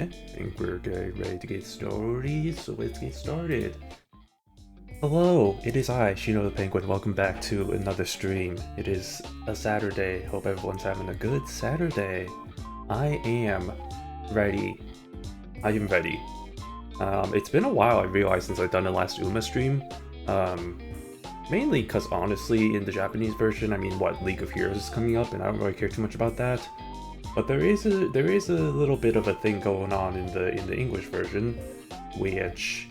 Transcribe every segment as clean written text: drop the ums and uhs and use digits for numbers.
Okay, I think we're getting ready to get started, so let's get started. Hello, it is I, Shino the Penguin. Welcome back to another stream. It is a Saturday. Hope everyone's having a good Saturday. I am ready. I am ready. It's been a while, I realized, since I've done the last Uma stream. Mainly because, honestly, in the Japanese version, I mean, what, League of Heroes is coming up, and I don't really care too much about that. But there is a little bit of a thing going on in the English version, which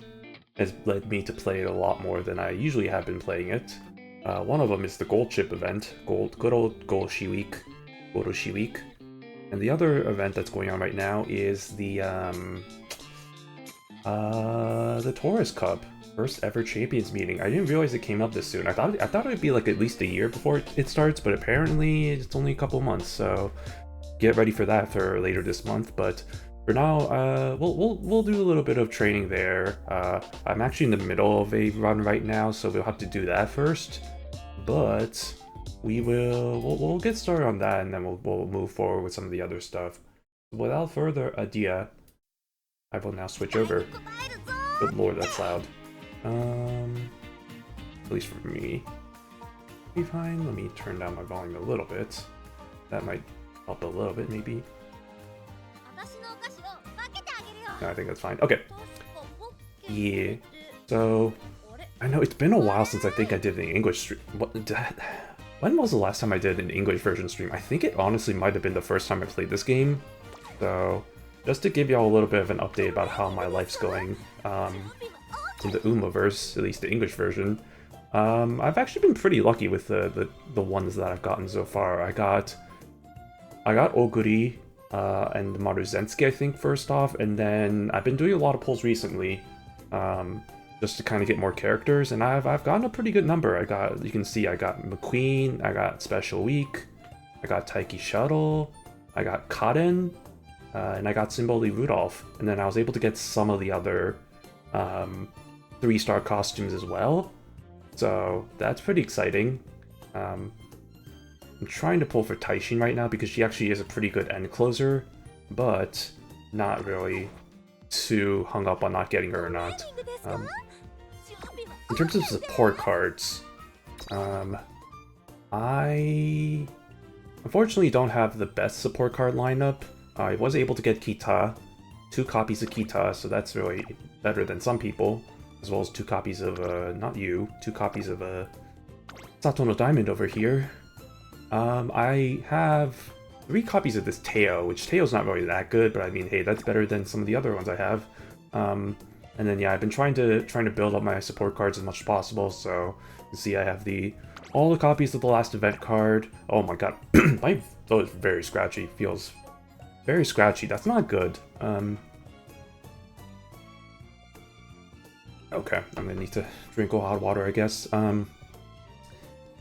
has led me to play it a lot more than I usually have been playing it. One of them is the Gold Chip event, good old Golshi Week, Goroshi Week, and the other event that's going on right now is the Taurus Cup, first ever Champions meeting. I didn't realize it came up this soon. I thought it would be like at least a year before it starts, but apparently it's only a couple months. So get ready for that for later this month. But for now, we'll do a little bit of training there. I'm actually in the middle of a run right now, so we'll have to do that first. But we'll get started on that, and then we'll move forward with some of the other stuff. Without further ado, I will now switch over. Good lord, that's loud. At least for me. Be fine. Let me turn down my volume a little bit. That might help a little bit, maybe. No, I think that's fine. Okay. Yeah. So, I know it's been a while since I think I did an English stream. When was the last time I did an English version stream? I think it honestly might have been the first time I played this game. So, just to give y'all a little bit of an update about how my life's going in the Umaverse, at least the English version. I've actually been pretty lucky with the ones that I've gotten so far. I got Oguri and Maruzensky, I think, first off, and then I've been doing a lot of pulls recently, just to kind of get more characters, and I've gotten a pretty good number. You can see I got McQueen, I got Special Week, I got Taiki Shuttle, I got Karen, and I got Simboli Rudolph, and then I was able to get some of the other 3-star costumes as well, so that's pretty exciting. I'm trying to pull for Taishin right now because she actually is a pretty good end closer, but not really too hung up on not getting her or not. In terms of support cards, I unfortunately don't have the best support card lineup. I was able to get Kita, 2 copies of Kita, so that's really better than some people, as well as 2 copies of, 2 copies of Sato no Diamond over here. I have 3 copies of this Teo, which Teo's not really that good, but I mean, hey, that's better than some of the other ones I have. And then yeah, I've been trying to build up my support cards as much as possible. So you can see I have all the copies of the last event card. Oh my god, my throat is very scratchy. Feels very scratchy. That's not good. Okay, I'm gonna need to drink a hot water, I guess.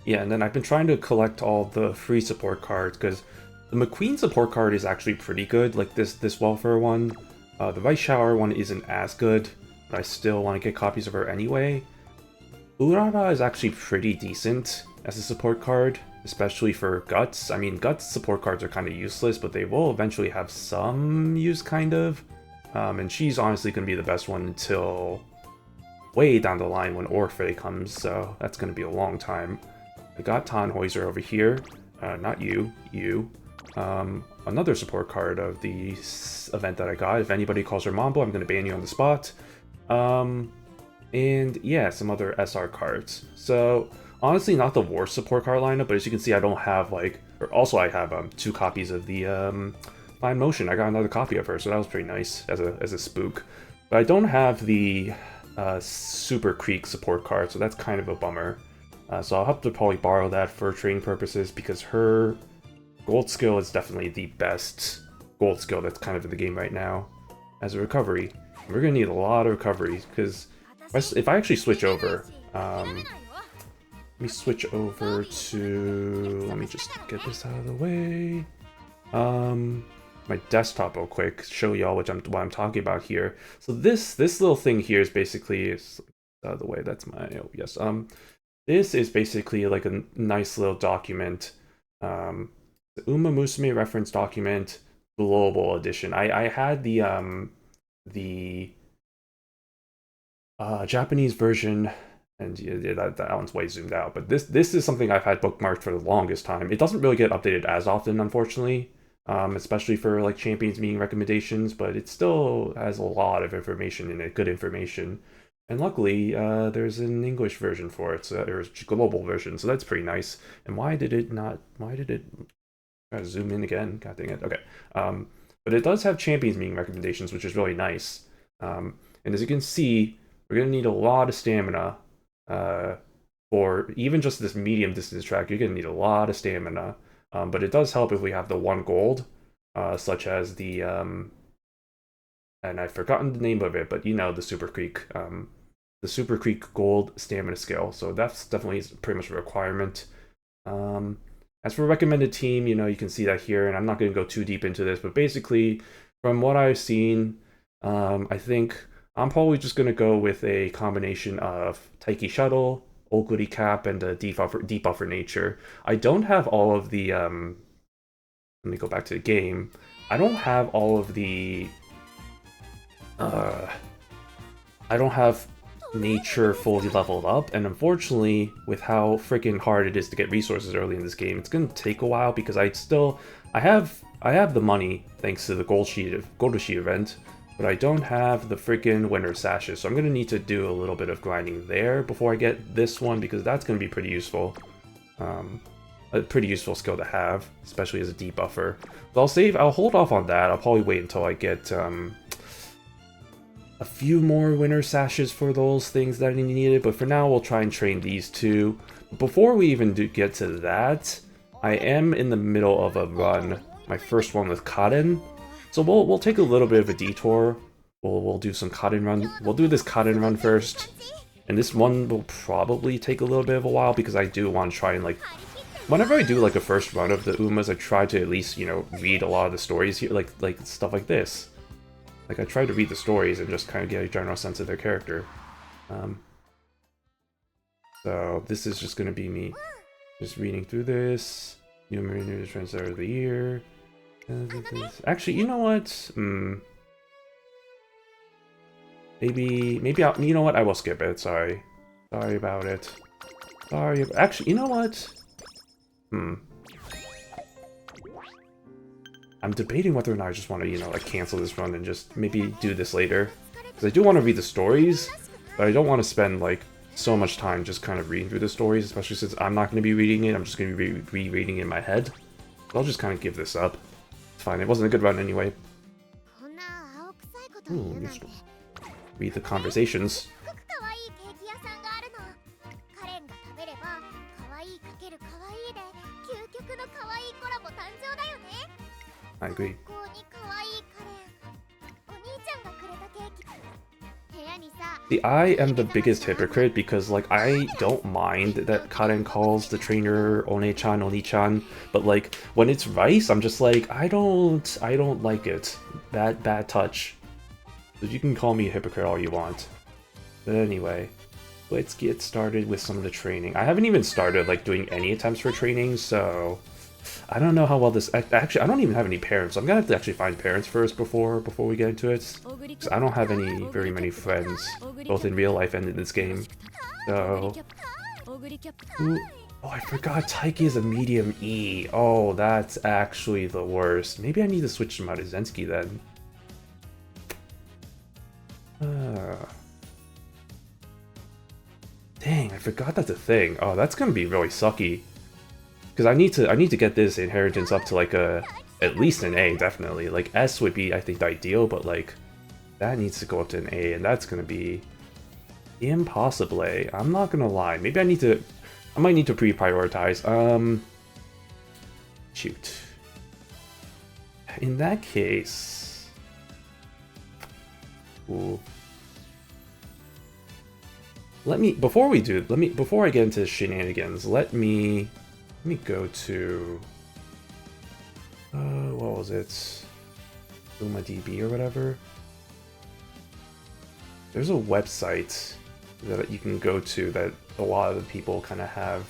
Yeah, and then I've been trying to collect all the free support cards, because the McQueen support card is actually pretty good, like this welfare one. The Rice Shower one isn't as good, but I still want to get copies of her anyway. Urara is actually pretty decent as a support card, especially for Guts. I mean, Guts support cards are kind of useless, but they will eventually have some use, kind of. And she's honestly going to be the best one until way down the line when Orphe comes, so that's going to be a long time. I got Tannhäuser over here, not you. Another support card of the event that I got. If anybody calls her Mambo, I'm going to ban you on the spot. And yeah, some other SR cards. So honestly, not the worst support card lineup, but as you can see, I don't have I have 2 copies of the Fine Motion. I got another copy of her, so that was pretty nice as a spook. But I don't have the Super Creek support card, so that's kind of a bummer. So I'll have to probably borrow that for training purposes, because her gold skill is definitely the best gold skill that's kind of in the game right now as a recovery. We're going to need a lot of recoveries, because if I actually switch over, let me switch over to, let me just get this out of the way, my desktop real quick, show y'all what I'm talking about here. So this little thing here is basically, out of the way, that's my, oh yes, this is basically like a nice little document, the Umamusume reference document global edition. I had the Japanese version, and yeah, that one's way zoomed out. But this is something I've had bookmarked for the longest time. It doesn't really get updated as often, unfortunately, especially for like champions meeting recommendations. But it still has a lot of information in it, good information. And luckily, there's an English version for it, so there's a global version, so that's pretty nice. And why did it not? Why did it? Gotta zoom in again. God dang it. Okay. But it does have champions meeting recommendations, which is really nice. And as you can see, we're gonna need a lot of stamina. For even just this medium distance track, you're gonna need a lot of stamina. But it does help if we have the 1 gold, such as the and I've forgotten the name of it, but you know, the Super Creek, gold stamina skill. So that's definitely pretty much a requirement. As for recommended team, you know, you can see that here, and I'm not going to go too deep into this, but basically, from what I've seen, I think I'm probably just going to go with a combination of Taiki Shuttle, Okuri Cap, and a deep buffer nature. I don't have all of the, let me go back to the game. I don't have all of the, I don't have nature fully leveled up, and unfortunately, with how freaking hard it is to get resources early in this game, it's gonna take a while because I have the money thanks to the gold sheet event, but I don't have the freaking winter sashes, so I'm gonna need to do a little bit of grinding there before I get this one, because that's gonna be pretty useful. A pretty useful skill to have, especially as a debuffer. So I'll hold off on that. I'll probably wait until I get a few more winter sashes for those things that I needed, but for now we'll try and train these two. Before we even get to that, I am in the middle of a run, my first one with Cotton, so we'll take a little bit of a detour. We'll do some Cotton run. We'll do this Cotton run first, and this one will probably take a little bit of a while because I do want to try and like, whenever I do like a first run of the Umas, I try to at least, you know, read a lot of the stories here, like stuff like this. Like, I tried to read the stories and just kind of get a general sense of their character. So this is just going to be me just reading through this. New Mariner Translator of the Year. Actually, you know what? Maybe I'll, you know what? I will skip it. Sorry about it. Actually, you know what? I'm debating whether or not I just want to, you know, like cancel this run and just maybe do this later. Because I do want to read the stories, but I don't want to spend like so much time just kind of reading through the stories, especially since I'm not going to be reading it. I'm just going to be rereading it in my head. So I'll just kind of give this up. It's fine. It wasn't a good run anyway. Ooh, just read the conversations. I agree. See, I am the biggest hypocrite because, like, I don't mind that Karen calls the trainer One-chan, Oni-chan, but, like, when it's Rice, I'm just like, I don't like it. Bad touch. So you can call me a hypocrite all you want. But anyway, let's get started with some of the training. I haven't even started, like, doing any attempts for training, so I don't know how well this... Actually, I don't even have any parents, so I'm gonna have to actually find parents first before we get into it. Because I don't have very many friends, both in real life and in this game. So... Ooh. Oh, I forgot Taiki is a medium E. Oh, that's actually the worst. Maybe I need to switch to Maruzenski then. Dang, I forgot that's a thing. Oh, that's gonna be really sucky. Because I need to get this inheritance up to like at least an A, definitely. Like S would be, I think, the ideal, but like that needs to go up to an A, and that's gonna be impossible. I'm not gonna lie. Maybe I might need to pre-prioritize. Shoot. In that case, ooh. Before I get into shenanigans, let me go to, what was it? UmaDB or whatever? There's a website that you can go to that a lot of the people kind of have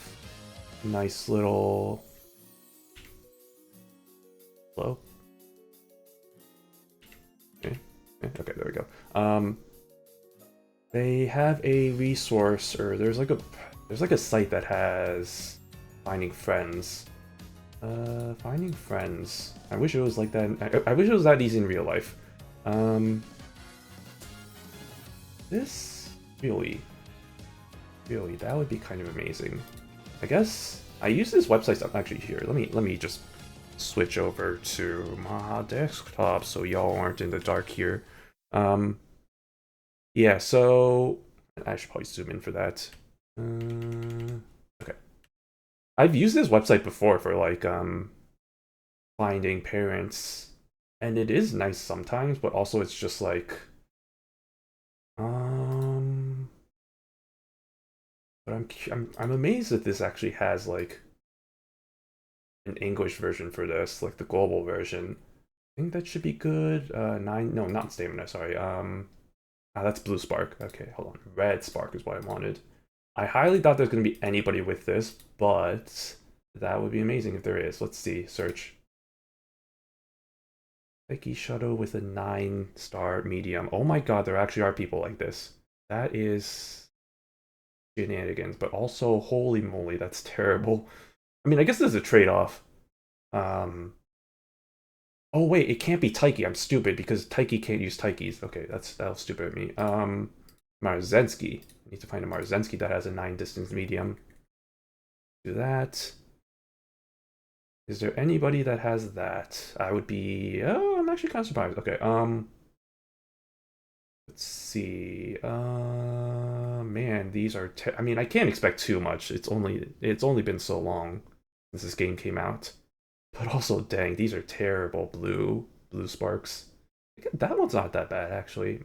nice little... Hello? They have a resource, or there's like a site that has finding friends. Finding friends. I wish it was like that. I wish it was that easy in real life. This really, that would be kind of amazing. I guess I use this website. I'm actually here. Let me just switch over to my desktop so y'all aren't in the dark here. Yeah, so I should probably zoom in for that. Okay. I've used this website before for like finding parents, and it is nice sometimes, but also it's just like but I'm amazed that this actually has like an English version for this, like the global version. I think that should be good. Nine, no, not stamina, sorry. That's blue spark. Okay, hold on. Red spark is what I wanted. I highly doubt there's going to be anybody with this, but that would be amazing if there is. Let's see. Search. Becky Shuttle with a 9-star medium. Oh my god, there actually are people like this. That is shenanigans, but also, holy moly, that's terrible. I mean, I guess there's a trade-off. Oh wait, it can't be Taiki. I'm stupid because Taiki can't use Taikis. Okay, that was stupid of me. Marzensky. Need to find a Marzensky that has a 9 distance medium. Do that. Is there anybody that has that? I would be. Oh, I'm actually kind of surprised. Okay. Let's see. Man, these are. I mean, I can't expect too much. It's only been so long since this game came out. But also, dang, these are terrible blue sparks. That one's not that bad, actually.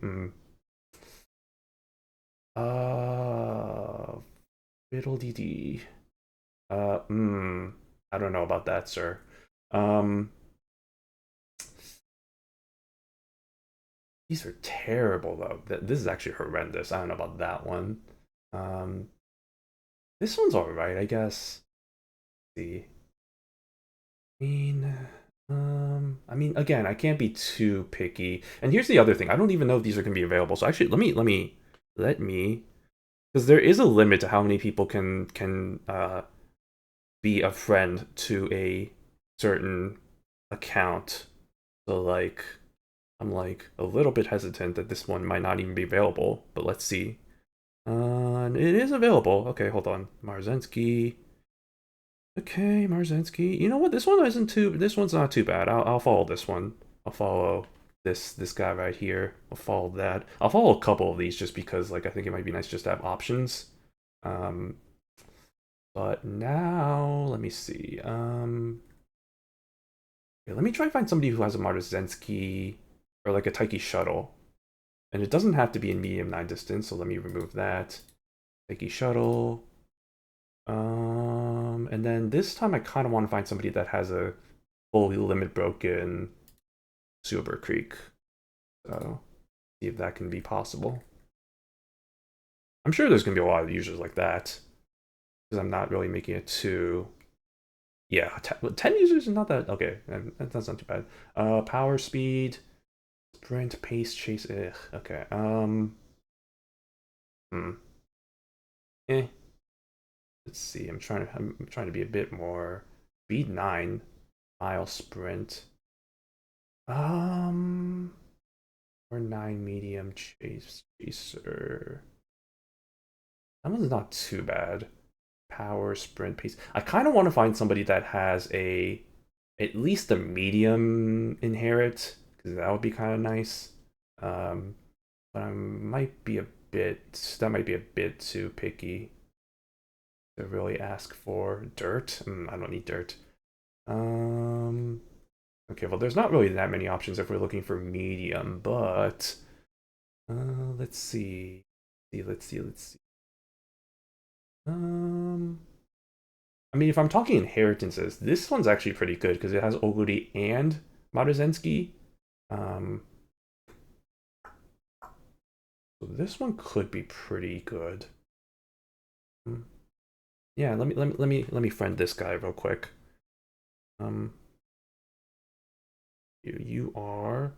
Fiddle dee dee. I don't know about that, sir. These are terrible, though. This is actually horrendous. I don't know about that one. Um, this one's alright, I guess. Let's see. I mean, again, I can't be too picky. And here's the other thing: I don't even know if these are gonna be available. So actually, let me, because there is a limit to how many people can be a friend to a certain account. So like, I'm like a little bit hesitant that this one might not even be available. But let's see. It is available. Okay, hold on. Marzensky. Okay, Marzensky. You know what? This one isn't too. This one's not too bad. I'll follow this one. I'll follow this guy right here. I'll follow that. I'll follow a couple of these just because like I think it might be nice just to have options. Um, but now let me see. Yeah, let me try to find somebody who has a Marzensky or like a Taiki shuttle. And it doesn't have to be in medium 9 distance, so let me remove that. Taiki shuttle. And then this time I kind of want to find somebody that has a fully limit broken Super Creek. So see if that can be possible. I'm sure there's gonna be a lot of users like that because I'm not really making it too. Yeah, 10 users is not that okay. That's not too bad. Power, speed, sprint, pace, chase. Ugh, okay. Hmm. Eh. Let's see. I'm trying to be a bit more. Speed 9, mile sprint. Or 9 medium chaser. That one's not too bad. Power sprint pace. I kind of want to find somebody that has at least a medium inherit because that would be kind of nice. But I might be a bit. That might be a bit too picky to really ask for dirt. I don't need dirt. Okay, well, there's not really that many options if we're looking for medium, but let's see. Let's see. I mean, if I'm talking inheritances, this one's actually pretty good because it has Oguri and Maruzensky. So this one could be pretty good. Yeah, let me friend this guy real quick. You are.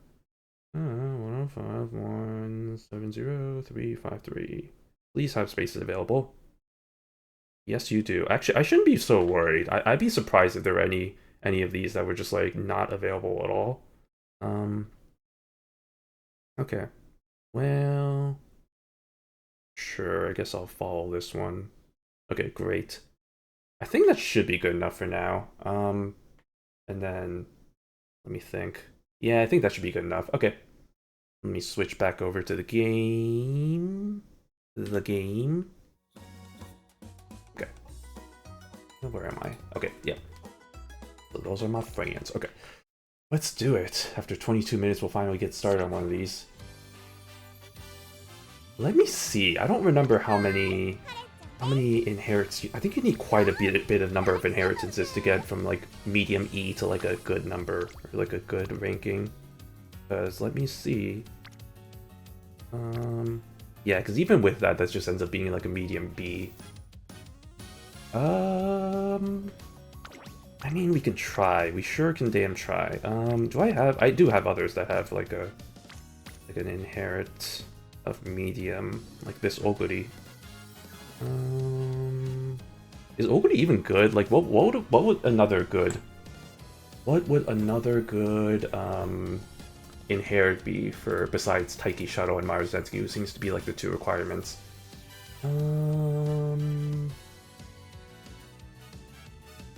05170 Please have spaces available. Yes, you do. Actually, I shouldn't be so worried. I'd be surprised if there were any of these that were just like not available at all. Um. Okay. Well, sure. I guess I'll follow this one. Okay, great. I think that should be good enough for now. And then let me think. Yeah, I think that should be good enough. Okay. Let me switch back over to the game. The game. Okay. Where am I? Okay, yeah. So those are my friends. Okay. Let's do it. After 22 minutes, we'll finally get started on one of these. Let me see. I don't remember how many inherits. I think you need quite a bit of number of inheritances to get from like medium E to like a good number or like a good ranking. Because let me see. Yeah, because even with that, that just ends up being like a medium B. I mean, we can try. We sure can damn try. I do have others that have like an inherit of medium, like this Oguri. Is Oguri even good? Like, what would another good? What would another good inherit be for besides Taiki Shuttle and Maruzetsuki, who seems to be like the two requirements?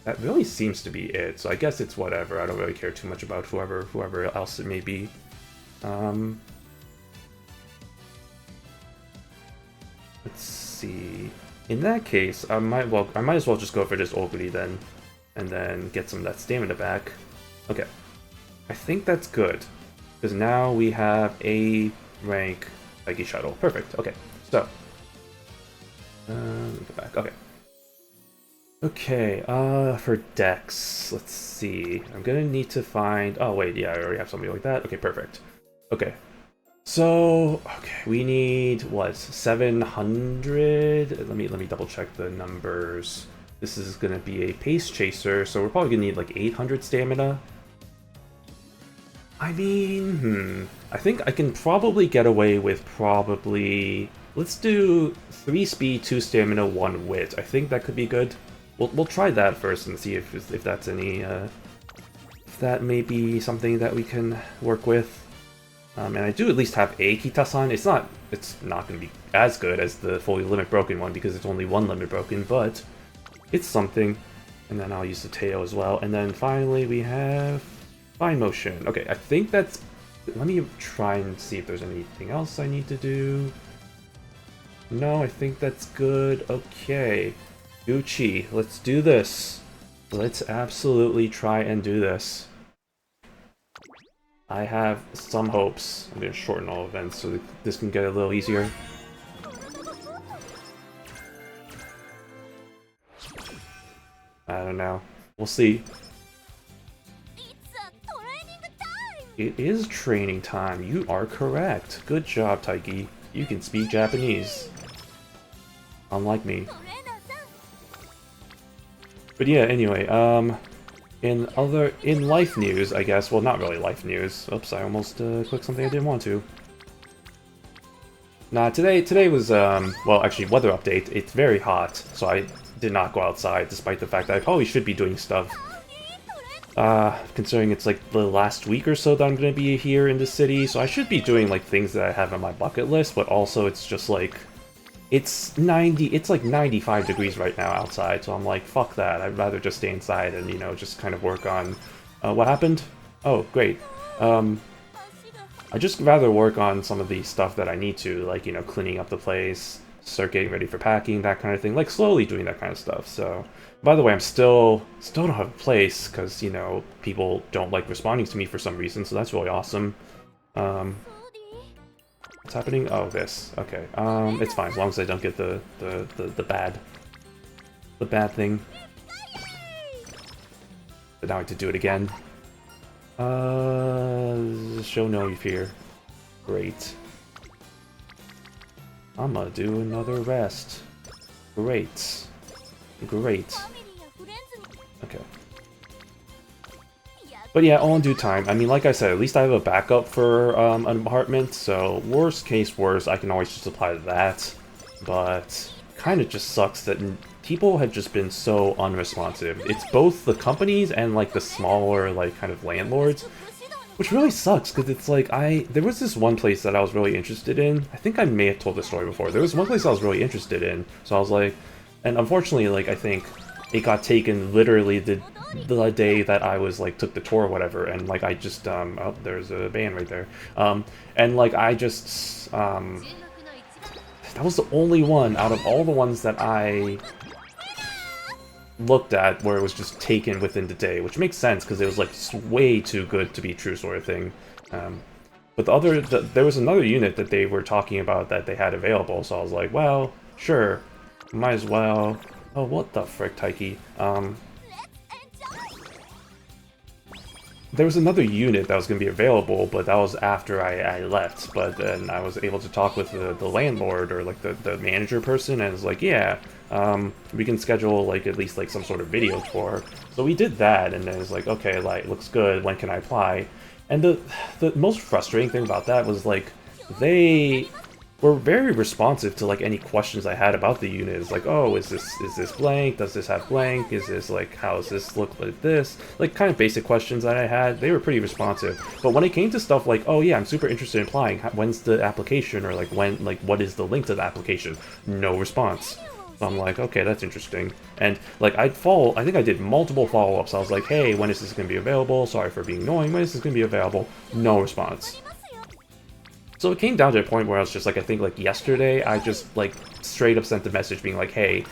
That really seems to be it. So I guess it's whatever. I don't really care too much about whoever else it may be. Let's see. In that case, I might as well just go for this Oguri then, and then get some of that stamina back. Okay, I think that's good because now we have a rank Taiki Shuttle. Perfect. Okay, so go back. Okay. Okay, for Dex, let's see. I'm gonna need to find... Oh, wait, yeah, I already have something like that. Okay, perfect. Okay. So, okay, we need, what, 700? Let me double check the numbers. This is gonna be a Pace Chaser, so we're probably gonna need, like, 800 stamina. I mean, I think I can probably get away with probably... Let's do 3 speed, 2 stamina, 1 wit. I think that could be good. We'll try that first and see if that's any if that may be something that we can work with. And I do at least have a Kitasan. It's not going to be as good as the fully limit broken one because it's only one limit broken, but it's something. And then I'll use the tail as well. And then finally we have fine motion. Okay, I think that's. Let me try and see if there's anything else I need to do. No, I think that's good. Okay. Gucci, let's do this. Let's absolutely try and do this. I have some hopes. I'm going to shorten all events so that this can get a little easier. I don't know. We'll see. It is training time. You are correct. Good job, Taiki. You can speak Japanese. Unlike me. But yeah, anyway, in life news, I guess, well, not really life news. Oops, I almost clicked something I didn't want to. Nah, today was, well, actually, weather update. It's very hot, so I did not go outside, despite the fact that I probably should be doing stuff. Considering it's like the last week or so that I'm gonna be here in the city, so I should be doing like things that I have on my bucket list, but also it's just like, it's like 95 degrees right now outside, so I'm like, fuck that. I'd rather just stay inside and, you know, just kind of work on... what happened? Oh, great. I'd just rather work on some of the stuff that I need to, like, you know, cleaning up the place, start getting ready for packing, that kind of thing. Like, slowly doing that kind of stuff, so... By the way, I'm still don't have a place, because, you know, people don't like responding to me for some reason, so that's really awesome. What's happening? Oh, this. Okay. It's fine as long as I don't get the bad thing. But now I have to do it again. Show no fear. Great. I'm gonna do another rest. Great. Great. Okay. But yeah, all in due time. I mean, like I said, at least I have a backup for an apartment, so worst case worst, I can always just apply to that. But kind of just sucks that people have just been so unresponsive. It's both the companies and like the smaller like kind of landlords, which really sucks because it's like there was this one place that I was really interested in. I think I may have told this story before. There was one place I was really interested in, so I was like, and unfortunately, like I think it got taken literally the day that I was like took the tour or whatever, and like I just oh, there's a band right there, and like I just that was the only one out of all the ones that I looked at where it was just taken within the day, which makes sense because it was like way too good to be true sort of thing. But there was another unit that they were talking about that they had available, so I was like, well, sure, might as well. Oh, what the frick, Taiki? There was another unit that was going to be available, but that was after I left. But then I was able to talk with the landlord or like the manager person, and it's like, yeah, we can schedule like at least like some sort of video tour. So we did that, and then it's like, okay, like looks good. When can I apply? And the most frustrating thing about that was like they were very responsive to like any questions I had about the unit. It's like, oh, is this blank? Does this have blank? Is this like, how does this look like this? Like kind of basic questions that I had. They were pretty responsive. But when it came to stuff like, oh yeah, I'm super interested in applying. When's the application? Or like what is the link to the application? No response. So I'm like, okay, that's interesting. And like I think I did multiple follow-ups. I was like, hey, when is this going to be available? Sorry for being annoying. When is this going to be available? No response. So it came down to a point where I was just like, I think like yesterday, I just like straight up sent a message being like, hey,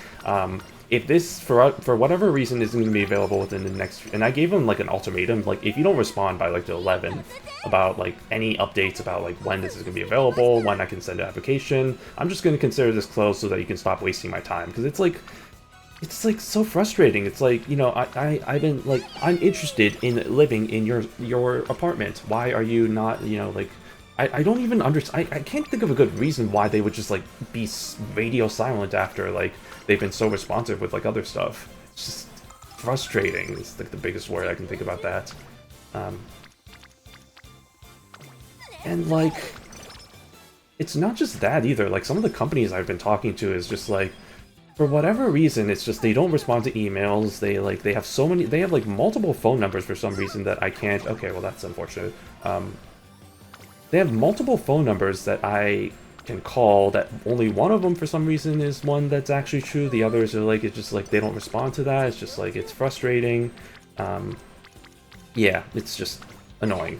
if this for whatever reason isn't going to be available within the next, and I gave them like an ultimatum, like if you don't respond by like the 11th about like any updates about like when this is going to be available, when I can send an application, I'm just going to consider this closed so that you can stop wasting my time, because it's like so frustrating. It's like, you know, I've been like, I'm interested in living in your apartment. Why are you not, you know, like, I don't even understand. I can't think of a good reason why they would just like be radio silent after like they've been so responsive with like other stuff. It's just frustrating. It's like the biggest word I can think about that. And like, it's not just that either. Like some of the companies I've been talking to is just like, for whatever reason, it's just they don't respond to emails. They have so many. They have like multiple phone numbers for some reason that I can't. Okay, well that's unfortunate. They have multiple phone numbers that I can call, that only one of them for some reason is one that's actually true. The others are like, it's just like they don't respond to that. It's just like, it's frustrating. Yeah, it's just annoying.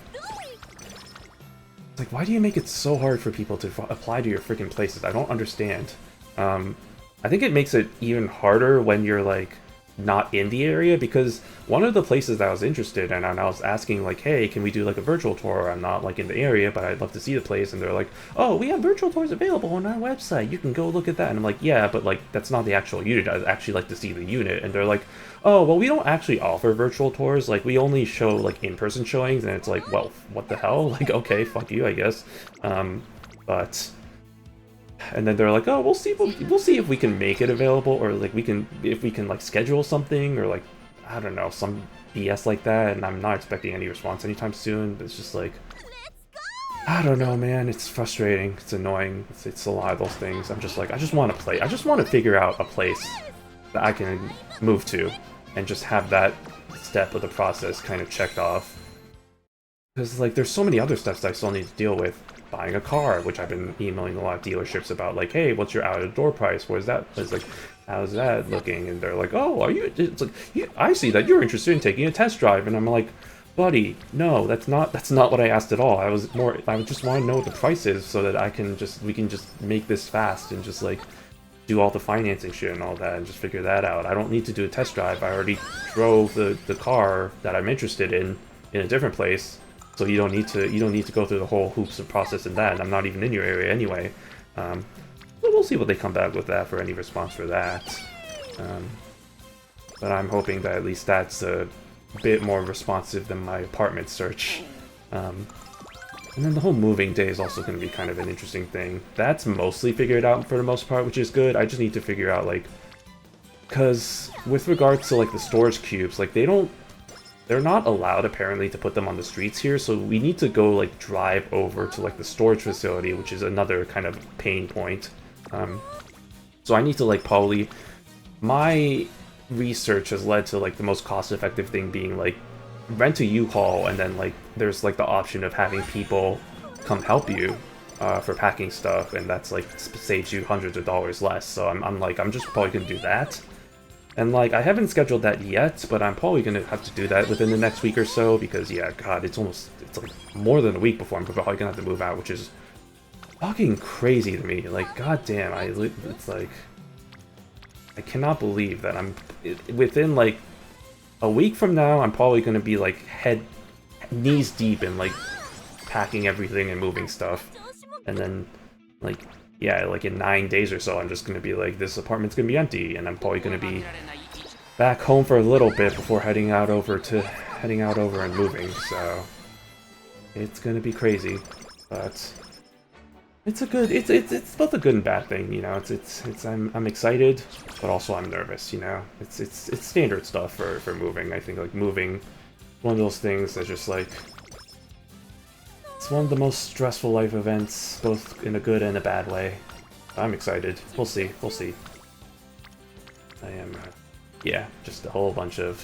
It's like, why do you make it so hard for people to apply to your freaking places? I don't understand. I think it makes it even harder when you're like not in the area, because one of the places that I was interested in, and I was asking like, hey, can we do like a virtual tour? I'm not like in the area, but I'd love to see the place. And they're like, oh, we have virtual tours available on our website, you can go look at that. And I'm like, yeah, but like that's not the actual unit. I'd actually like to see the unit. And they're like, oh, well, we don't actually offer virtual tours, like we only show like in-person showings. And it's like, well, what the hell? Like, okay, fuck you, I guess. But and then they're like, oh, we'll see if we can make it available, or like if we can like schedule something, or like, I don't know, some BS like that. And I'm not expecting any response anytime soon. But it's just like, I don't know, man. It's frustrating. It's annoying. It's a lot of those things. I'm just like, I just want to play. I just want to figure out a place that I can move to and just have that step of the process kind of checked off. Because like, there's so many other steps that I still need to deal with. Buying a car, which I've been emailing a lot of dealerships about, like, hey, what's your out-of-door price? Where's that? It's like, how's that looking? And they're like, oh, are you? It's like, yeah, I see that you're interested in taking a test drive, and I'm like, buddy, no, that's not what I asked at all. I just want to know what the price is so that we can just make this fast and just like do all the financing shit and all that and just figure that out. I don't need to do a test drive. I already drove the car that I'm interested in a different place. So you don't need to go through the whole hoops of process in that, and I'm not even in your area anyway. But we'll see what they come back with that, for any response for that. But I'm hoping that at least that's a bit more responsive than my apartment search. And then the whole moving day is also going to be kind of an interesting thing. That's mostly figured out for the most part, which is good. I just need to figure out, like, because with regards to like the storage cubes, like they don't they're not allowed apparently to put them on the streets here, so we need to go like drive over to like the storage facility, which is another kind of pain point. So I need to like probably, my research has led to like the most cost-effective thing being like rent a U-Haul, and then like there's like the option of having people come help you for packing stuff, and that's like saves you hundreds of dollars less. So I'm just probably gonna do that. And like I haven't scheduled that yet, but I'm probably gonna have to do that within the next week or so, because yeah, God, it's like more than a week before I'm probably gonna have to move out, which is fucking crazy to me. Like, goddamn, it's like I cannot believe that within like a week from now, I'm probably gonna be like knees deep in like packing everything and moving stuff, and then like yeah, like in 9 days or so, I'm just gonna be like, this apartment's gonna be empty, and I'm probably gonna be back home for a little bit before heading out over and moving. So it's gonna be crazy, but it's both a good and bad thing, you know. I'm excited, but also I'm nervous, you know. It's standard stuff for moving. I think like moving, one of those things that's just like, it's one of the most stressful life events, both in a good and a bad way. I'm excited. We'll see. We'll see. I am, yeah, just a whole bunch of,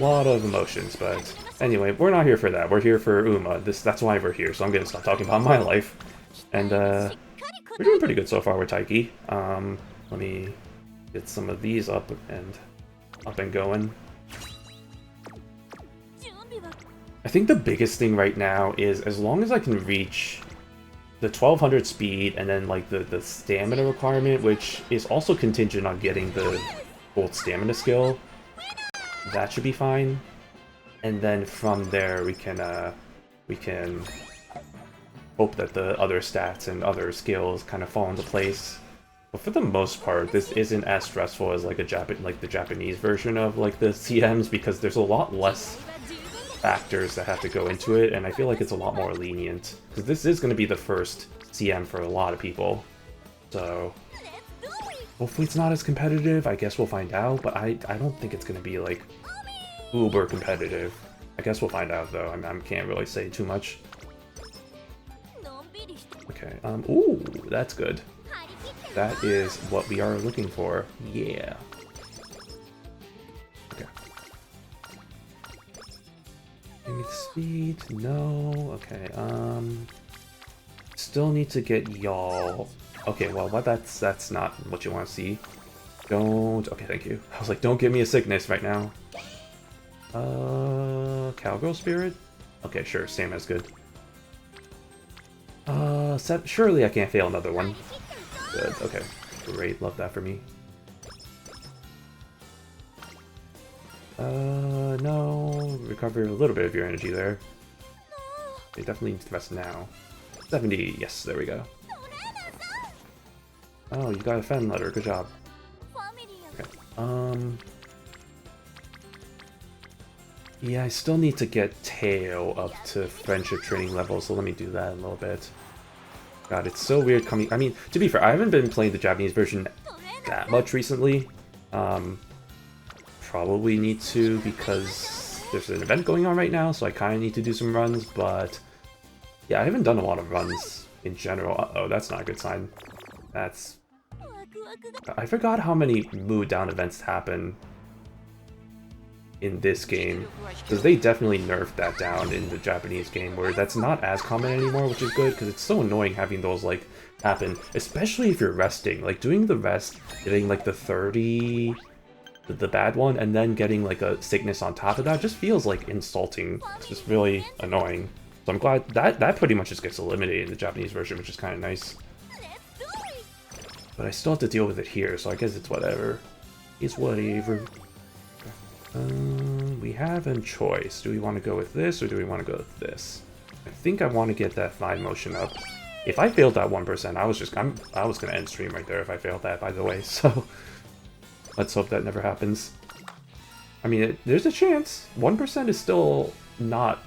lot of emotions. But anyway, we're not here for that. We're here for Uma. That's why we're here. So I'm gonna stop talking about my life. And we're doing pretty good so far with Taiki. Let me get some of these up and going. I think the biggest thing right now is, as long as I can reach the 1200 speed and then like the stamina requirement, which is also contingent on getting the gold stamina skill, that should be fine. And then from there we can hope that the other stats and other skills kind of fall into place. But for the most part, this isn't as stressful as like the Japanese version of like the CMs, because there's a lot less factors that have to go into it, and I feel like it's a lot more lenient, because this is going to be the first CM for a lot of people. So hopefully it's not as competitive. I guess we'll find out, but I don't think it's going to be like uber competitive. I guess we'll find out though. I can't really say too much. Okay, ooh, that's good. That is what we are looking for. Yeah. Okay. Give me the speed. No. Okay. Still need to get y'all. Okay. Well, that's not what you want to see. Don't. Okay. Thank you. I was like, don't give me a sickness right now. Cowgirl spirit. Okay. Sure. Stamina's good. Surely I can't fail another one. Good. Okay. Great. Love that for me. No. Recover a little bit of your energy there. You definitely need to rest now. 70. Yes, there we go. Oh, you got a fan letter. Good job. Okay. Yeah, I still need to get Teo up to friendship training level, so let me do that in a little bit. God, it's so weird coming... I mean, to be fair, I haven't been playing the Japanese version that much recently. Probably need to, because there's an event going on right now, so I kind of need to do some runs, but... Yeah, I haven't done a lot of runs in general. Uh-oh, that's not a good sign. That's... I forgot how many mood down events happen in this game, because they definitely nerfed that down in the Japanese game, where that's not as common anymore, which is good, because it's so annoying having those like happen, especially if you're resting. Like doing the rest, getting like the 30, the bad one, and then getting like a sickness on top of that just feels like insulting. It's just really annoying. So I'm glad that pretty much just gets eliminated in the Japanese version, which is kind of nice. But I still have to deal with it here, so I guess it's whatever. It's whatever. We have a choice. Do we want to go with this, or do we want to go with this? I think I want to get that fine motion up. If I failed that 1%, I was gonna end stream right there if I failed that, by the way. So let's hope that never happens. I mean, there's a chance. 1% is still not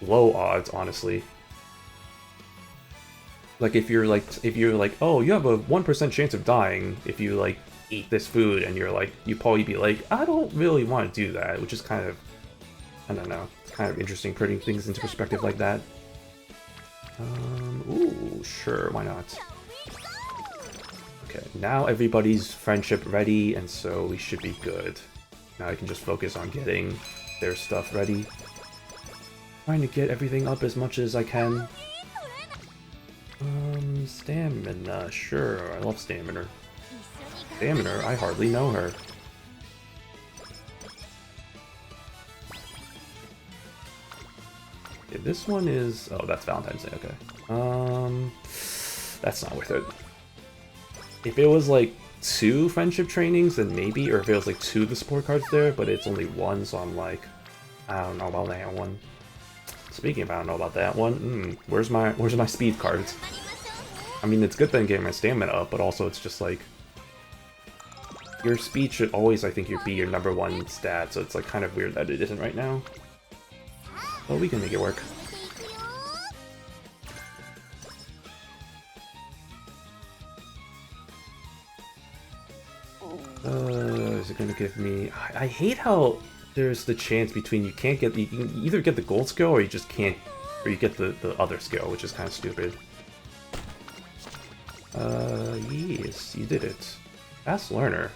low odds, honestly. Like if you're like, oh, you have a 1% chance of dying if you like eat this food, and you'd probably be like, I don't really want to do that, which is kind of I don't know. It's kind of interesting putting things into perspective like that. Ooh, sure, why not? Okay, now everybody's friendship ready, and so we should be good. Now I can just focus on getting their stuff ready. Trying to get everything up as much as I can. Stamina, sure, I love Stamina. Stamina, I hardly know her. Okay, this one is... oh, that's Valentine's Day, okay. That's not worth it. If it was like 2 friendship trainings, then maybe, or if it was like 2 of the support cards there, but it's only 1, so I'm like, I don't know about that one. Speaking of I don't know about that one, where's my speed cards? I mean, it's good that I'm getting my stamina up, but also it's just like, your speed should always, I think, be your #1 stat, so it's like kind of weird that it isn't right now. But we can make it work. Is it gonna give me... I hate how there's the chance between you can either get the gold skill or you just can't, or you get the other skill, which is kind of stupid. Yes, you did it. Fast learner.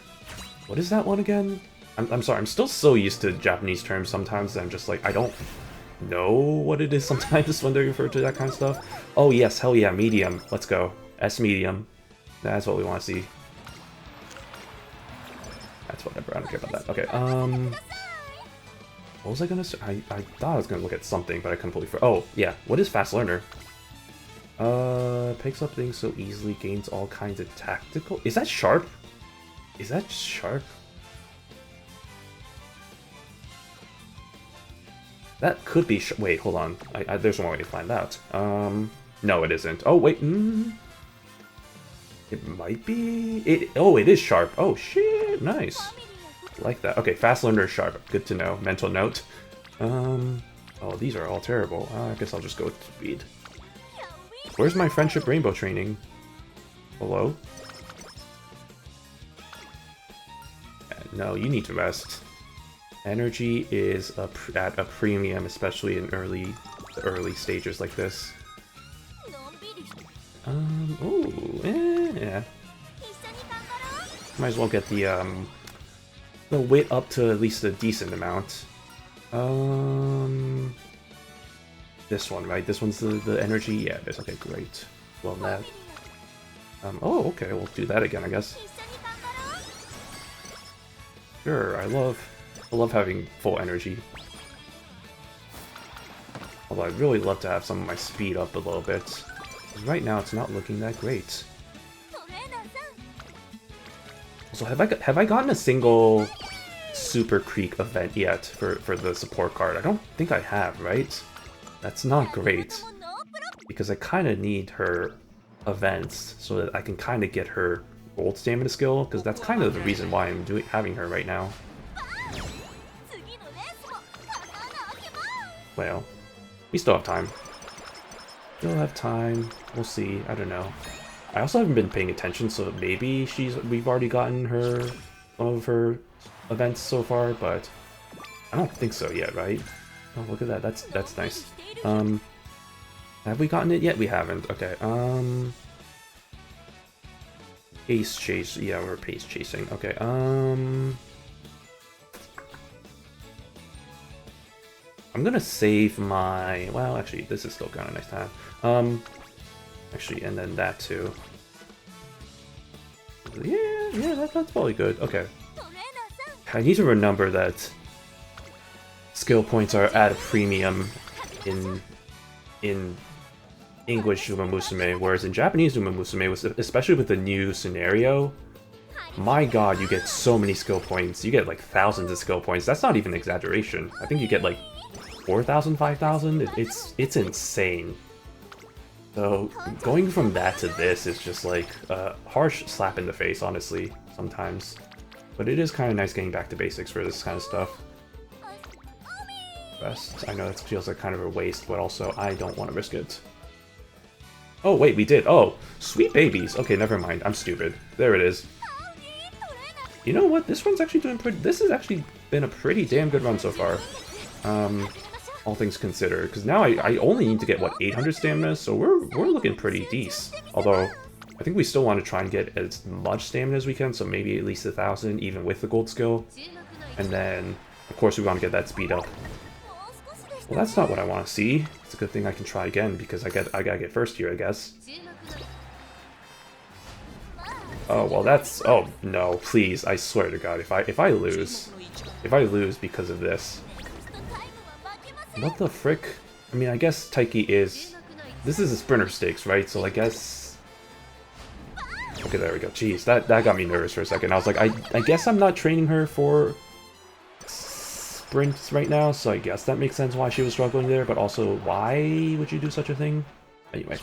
What is that one again? I'm sorry, I'm still so used to Japanese terms sometimes that I'm just like, I don't know what it is sometimes when they refer to that kind of stuff. Oh yes, hell yeah, medium. Let's go. S medium. That's what we want to see. That's whatever, I don't care about that. Okay, what was I gonna say? I thought I was gonna look at something, but I completely forgot. Oh, yeah, what is Fast Learner? Picks up things so easily, gains all kinds of tactical... Is that Sharp? Is that Sharp? That could be wait, hold on. There's one way to find out. No, it isn't. Oh, wait, It might be... Oh, it is Sharp. Oh, shit, nice. Like that. Okay, Fast Learner is Sharp. Good to know. Mental note. Oh, these are all terrible. I guess I'll just go with Speed. Where's my Friendship Rainbow training? Hello? No, you need to rest. Energy is at a premium, especially in early stages like this. Yeah. Might as well get the weight up to at least a decent amount. This one, right? This one's the energy? Yeah, it is. Okay, great. Well, that... oh, okay, we'll do that again, I guess. Sure, I love having full energy. Although I'd really love to have some of my speed up a little bit. Right now, it's not looking that great. So have I gotten a single Super Creek event yet for the support card? I don't think I have, right? That's not great. Because I kind of need her events so that I can kind of get her gold stamina skill, because that's kind of the reason why I'm having her right now. Well, we still have time. Still have time. We'll see. I don't know. I also haven't been paying attention, so maybe we've already gotten some of her events so far, but I don't think so yet, right? Oh, look at that. That's nice. Have we gotten it yet? We haven't. Okay. Pace chase. Yeah, we're pace chasing. Okay. I'm gonna save my... Well, actually, this is still kind of nice to have. Actually, and then that too. Yeah, that's probably good. Okay. I need to remember that skill points are at a premium in English Umamusume, whereas in Japanese Umamusume, especially with the new scenario, my god, you get so many skill points. You get like thousands of skill points. That's not even an exaggeration. I think you get like 4,000, 5,000. It's insane. So going from that to this is just like a harsh slap in the face, honestly, sometimes. But it is kind of nice getting back to basics for this kind of stuff. Rest. I know it feels like kind of a waste, but also I don't want to risk it. Oh, wait, we did. Oh, sweet babies. Okay, never mind. I'm stupid. There it is. You know what? This one's actually doing pretty... This has actually been a pretty damn good run so far. All things considered, because now I only need to get, what, 800 stamina, so we're looking pretty decent. Although, I think we still want to try and get as much stamina as we can, so maybe at least 1,000, even with the gold skill. And then, of course, we want to get that speed up. Well, that's not what I want to see. It's a good thing I can try again, because I gotta get first here, I guess. Oh, well that's... Oh, no, please, I swear to God, if I lose because of this... What the frick? I mean, I guess Taiki is... This is a sprinter stakes, right? So I guess... Okay, there we go. Jeez, that got me nervous for a second. I was like, I guess I'm not training her for sprints right now, so I guess that makes sense why she was struggling there, but also, why would you do such a thing? Anyway.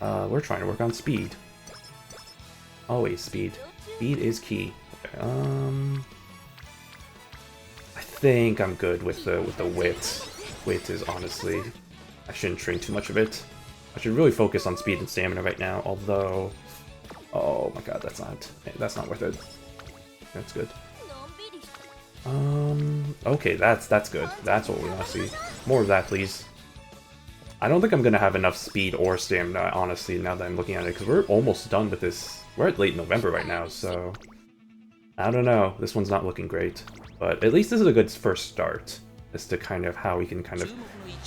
We're trying to work on speed. Always speed. Speed is key. Okay, I think I'm good with the wit. Wit is honestly... I shouldn't train too much of it. I should really focus on speed and stamina right now, although... Oh my god, that's not worth it. That's good. Okay, that's good. That's what we want to see. More of that, please. I don't think I'm gonna have enough speed or stamina, honestly, now that I'm looking at it, because we're almost done with this. We're at late November right now, so... I don't know. This one's not looking great. But at least this is a good first start, as to kind of how we can kind of...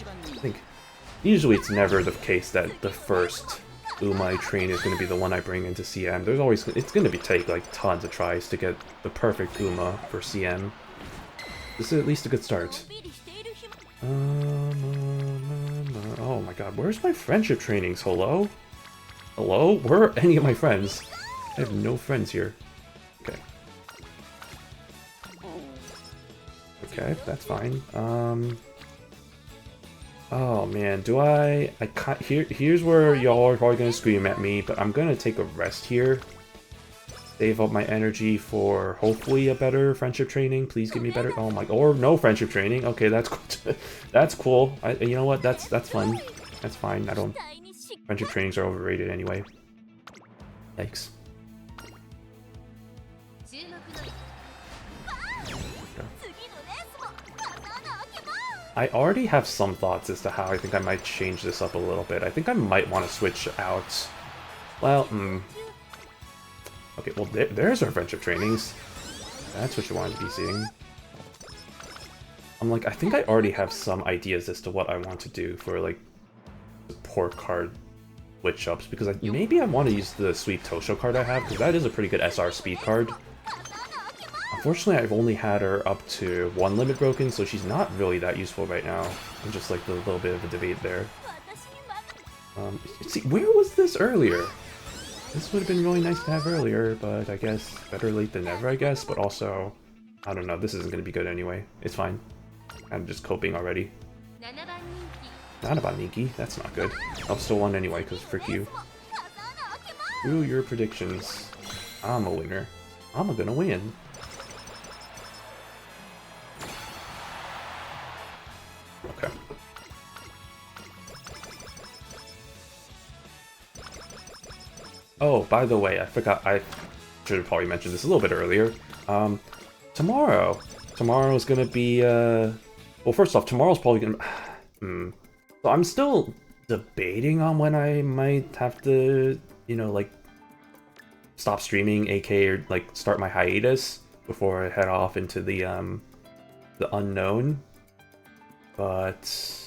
I think... Usually it's never the case that the first Uma I train is going to be the one I bring into CM. There's always... It's going to take, like, tons of tries to get the perfect Uma for CM. This is at least a good start. Oh my god, where's my friendship trainings? Hello? Hello? Where are any of my friends? I have no friends here. Okay. Okay, that's fine. Oh man, do I can't... Here's where y'all are probably gonna scream at me, but I'm gonna take a rest here. Save up my energy for hopefully a better friendship training. Please give me better... Oh my... Or no friendship training. Okay, that's cool. That's cool. You know what? That's fun. That's fine. I don't... Friendship trainings are overrated anyway. Yikes. I already have some thoughts as to how I think I might change this up a little bit. I think I might want to switch out... Well, Okay, well, there's our friendship trainings. That's what you wanted to be seeing. I'm like, I think I already have some ideas as to what I want to do for, like, support card switch-ups, because maybe I want to use the Sweep Tosho card I have, because that is a pretty good SR speed card. Unfortunately, I've only had her up to 1 limit broken, so she's not really that useful right now. I'm just like a little bit of a debate there. See, where was this earlier? This would have been really nice to have earlier, but I guess better late than never, I guess. But also, I don't know, this isn't going to be good anyway. It's fine. I'm just coping already. Not about Niki, that's not good. I'll still won anyway, because frick you. Screw your predictions. I'm a winner. I'm gonna win. Okay. Oh, by the way, I forgot, I should have probably mentioned this a little bit earlier. Tomorrow's gonna be, well, first off, tomorrow's probably gonna, So I'm still debating on when I might have to, you know, like, stop streaming, aka, or, like, start my hiatus before I head off into the unknown. But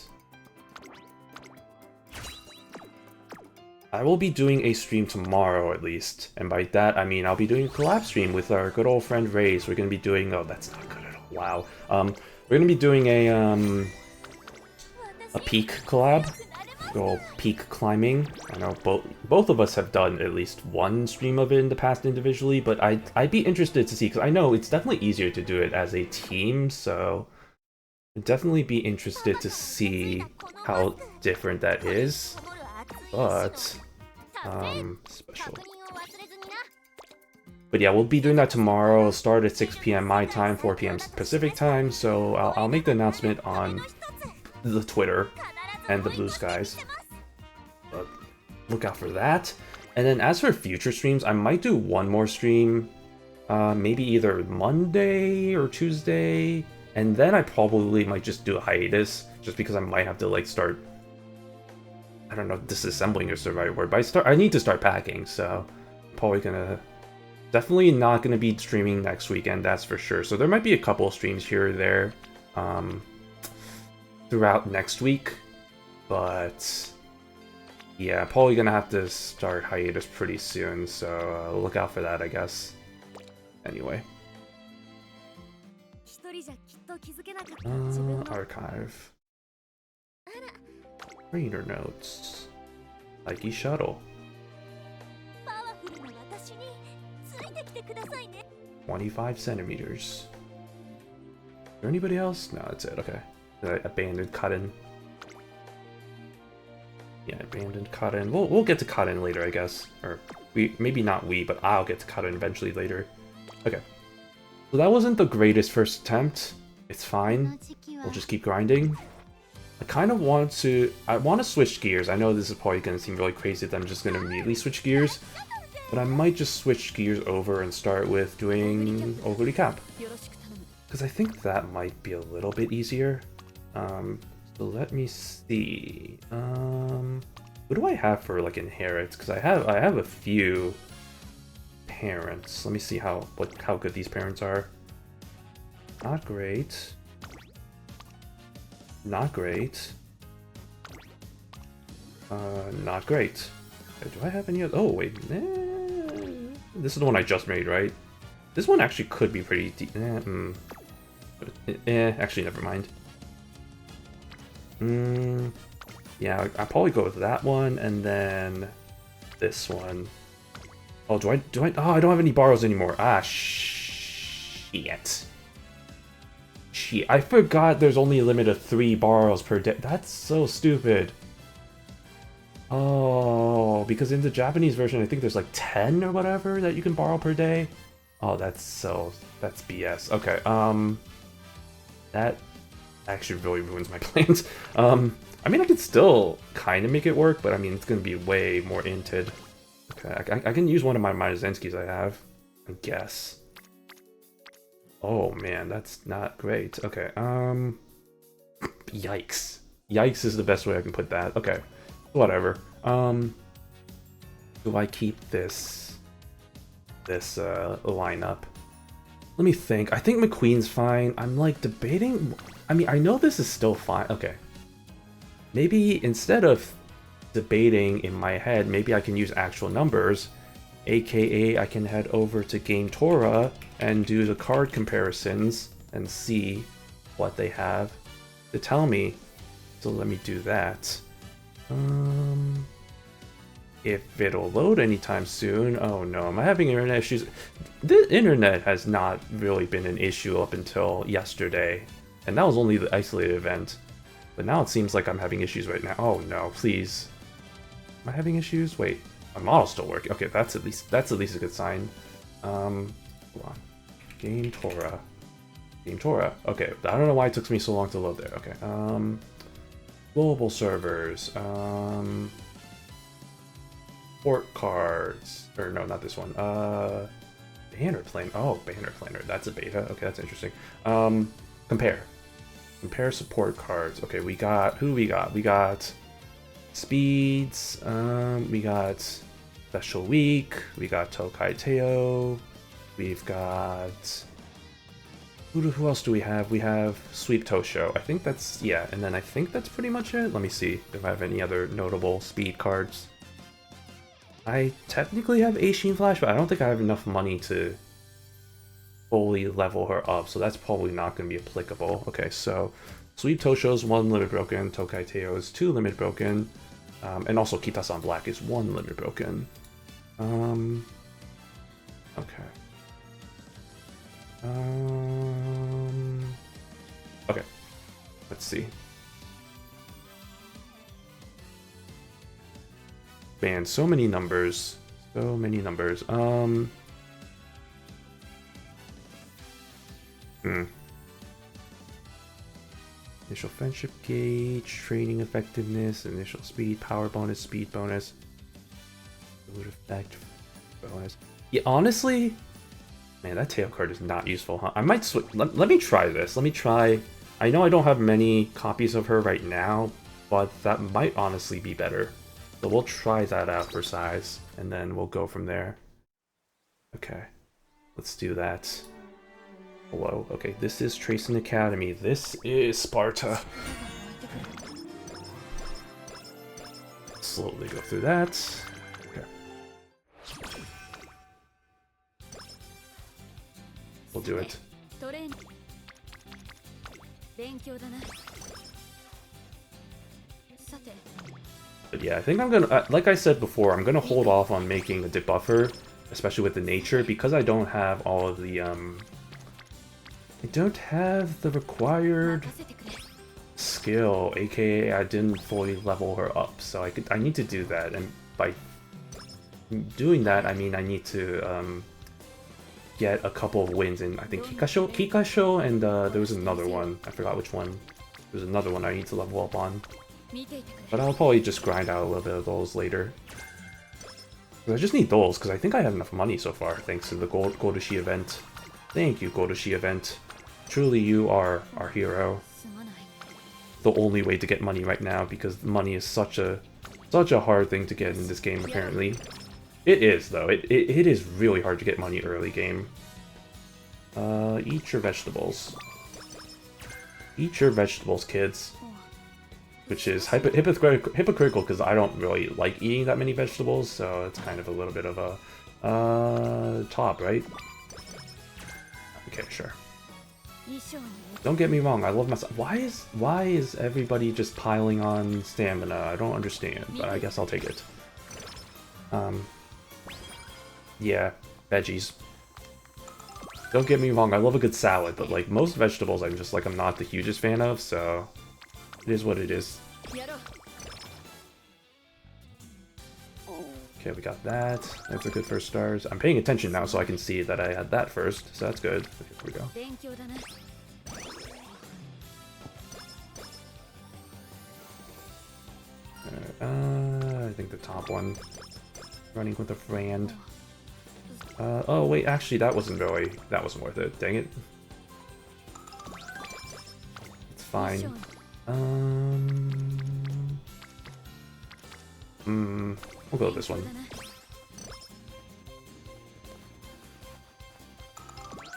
I will be doing a stream tomorrow, at least. And by that, I mean I'll be doing a collab stream with our good old friend Raze. We're going to be doing... Oh, that's not good at all. Wow. We're going to be doing a peak collab. Go peak climbing. I know both of us have done at least one stream of it in the past individually, but I'd be interested to see, because I know it's definitely easier to do it as a team, so I'd definitely be interested to see how different that is. But, special. But yeah, we'll be doing that tomorrow. It'll start at 6 PM my time, 4 PM Pacific time, so I'll make the announcement on the Twitter and the Blue Skies. But look out for that. And then as for future streams, I might do one more stream maybe either Monday or Tuesday, and then I probably might just do a hiatus, just because I might have to like start, I don't know, disassembling is the right word, but I need to start packing, so probably definitely not gonna be streaming next weekend, that's for sure. So there might be a couple of streams here or there throughout next week, but yeah, probably gonna have to start hiatus pretty soon, so look out for that, I guess. Anyway. Archive. Trainer notes. Nike shuttle. 25 centimeters. Is there anybody else? No, that's it, okay. Abandoned Cuttin. Yeah, abandoned Cuttin. We'll get to Cuttin later, I guess. Or maybe not but I'll get to Cuttin eventually later. Okay. So that wasn't the greatest first attempt. It's fine. We'll just keep grinding. I kind of want to switch gears. I know this is probably going to seem really crazy that I'm just going to immediately switch gears, but I might just switch gears over and start with doing Oguri Cap, because I think that might be a little bit easier. So let me see. What do I have for like inherits? Because I have a few parents. Let me see how good these parents are. Not great. Not great. Not great. Do I have any other? Oh wait, this is the one I just made, right? This one actually could be pretty deep. Actually, never mind. Yeah, I'll probably go with that one and then this one. Oh, do I? Oh, I don't have any borrows anymore. Ah, shit. Shit, I forgot there's only a limit of 3 borrows per day. That's so stupid. Oh, because in the Japanese version, I think there's like 10 or whatever that you can borrow per day. Oh, that's BS. Okay, that actually really ruins my plans. I mean, I could still kind of make it work, but I mean, it's going to be way more inted. Okay, I can use one of my Mazenskis I have, I guess. Oh man, that's not great. Okay, yikes. Yikes is the best way I can put that. Okay, whatever. Do I keep this lineup? Let me think. I think McQueen's fine. I'm like debating. I mean, I know this is still fine. Okay. Maybe instead of debating in my head, maybe I can use actual numbers, aka I can head over to Game Torah and do the card comparisons and see what they have to tell me. So let me do that. If it'll load anytime soon. Oh no, am I having internet issues? The internet has not really been an issue up until yesterday, and that was only the isolated event. But now it seems like I'm having issues right now. Oh no, please. Am I having issues? Wait, my model's still working. Okay, that's at least a good sign. Hold on. Game Torah. Game Torah. Okay, I don't know why it took me so long to load there. Okay. Global servers. Port cards. Or no, not this one. Banner plane. Oh, banner planner. That's a beta. Okay, that's interesting. Compare. Compare support cards. Okay, we got who we got? We got speeds. We got special week. We got Tokai Teo. We've got who else do we have? We have Sweep Tosho. I think that's and then I think that's pretty much it. Let me see if I have any other notable speed cards. I technically have Aishin Flash, but I don't think I have enough money to fully level her up, so that's probably not going to be applicable. Okay, so Sweep Tosho's 1 limit broken, Tokai Teo is 2 limit broken, and also Kita-san Black is 1 limit broken. Okay. Okay, let's see. Man, so many numbers. So many numbers. Initial friendship gauge, training effectiveness, initial speed, power bonus, speed bonus, food effect bonus. Yeah, honestly, Man, that tail card is not useful, huh? I might switch. Let me try this. Let me try. I know I don't have many copies of her right now, but that might honestly be better. So we'll try that out for size, and then we'll go from there. Okay, let's do that. Hello. Okay, this is Tracing Academy. This is Sparta. Slowly go through that. Okay. We'll do it. But yeah, I think I'm gonna, like I said before, I'm gonna hold off on making a debuffer, especially with the nature, because I don't have all of the, I don't have the required skill, aka I didn't fully level her up, so I need to do that, and by doing that, I mean I need to, get a couple of wins in, I think, Kikasho, and there was another one, I forgot which one. There's another one I need to level up on. But I'll probably just grind out a little bit of those later. I just need those, because I think I have enough money so far, thanks to the Godoshi event. Thank you, Godoshi event. Truly, you are our hero. The only way to get money right now, because money is such a hard thing to get in this game, apparently. It is, though. It is really hard to get money early game. Eat your vegetables. Eat your vegetables, kids. Which is hypocritical because I don't really like eating that many vegetables, so it's kind of a little bit of a top, right? Okay, sure. Don't get me wrong, I love myself. Why is everybody just piling on stamina? I don't understand, but I guess I'll take it. Yeah, veggies. Don't get me wrong, I love a good salad, but like most vegetables I'm not the hugest fan of, so it is what it is. Okay, we got that. That's a good first stars. I'm paying attention now so I can see that I had that first, so that's good. Okay, here we go. I think the top one. Running with a friend. Oh wait, actually that wasn't worth it. Dang it. It's fine. We'll go with this one.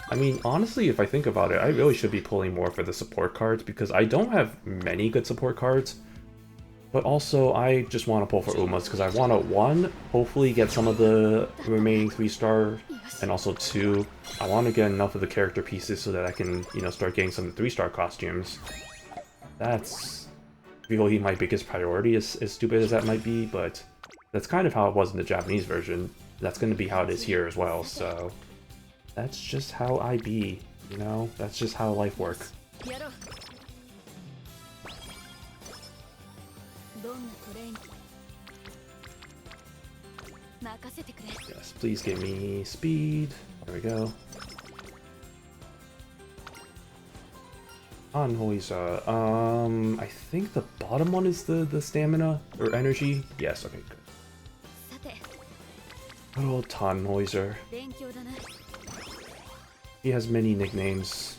I mean, honestly, if I think about it, I really should be pulling more for the support cards because I don't have many good support cards. But also, I just want to pull for Umas because I want to, 1, hopefully get some of the remaining 3-star, and also 2, I want to get enough of the character pieces so that I can, you know, start getting some 3-star costumes. That's really my biggest priority, as stupid as that might be, but that's kind of how it was in the Japanese version. That's going to be how it is here as well, so that's just how I be, you know? That's just how life works. Yes, please give me speed. There we go. Anhoisa. I think the bottom one is the stamina or energy. Yes, okay, good. Good old Tannhäuser. He has many nicknames.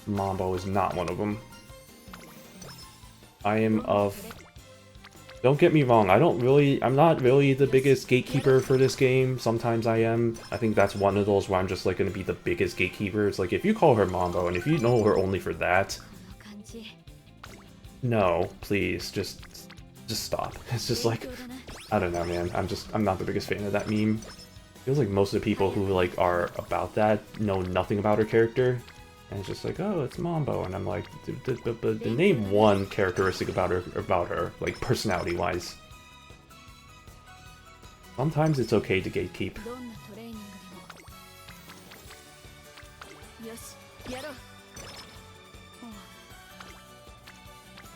Mambo is not one of them. I am of... Don't get me wrong, I'm not really the biggest gatekeeper for this game. Sometimes I am. I think that's one of those where I'm just like gonna be the biggest gatekeeper. It's like, if you call her Mambo, and if you know her only for that... No, please, just stop. It's just like, I don't know, man. I'm not the biggest fan of that meme. Feels like most of the people who like are about that know nothing about her character. And it's just like, oh, it's Mambo, and I'm like, the name one characteristic about her, like personality-wise. Sometimes it's okay to gatekeep.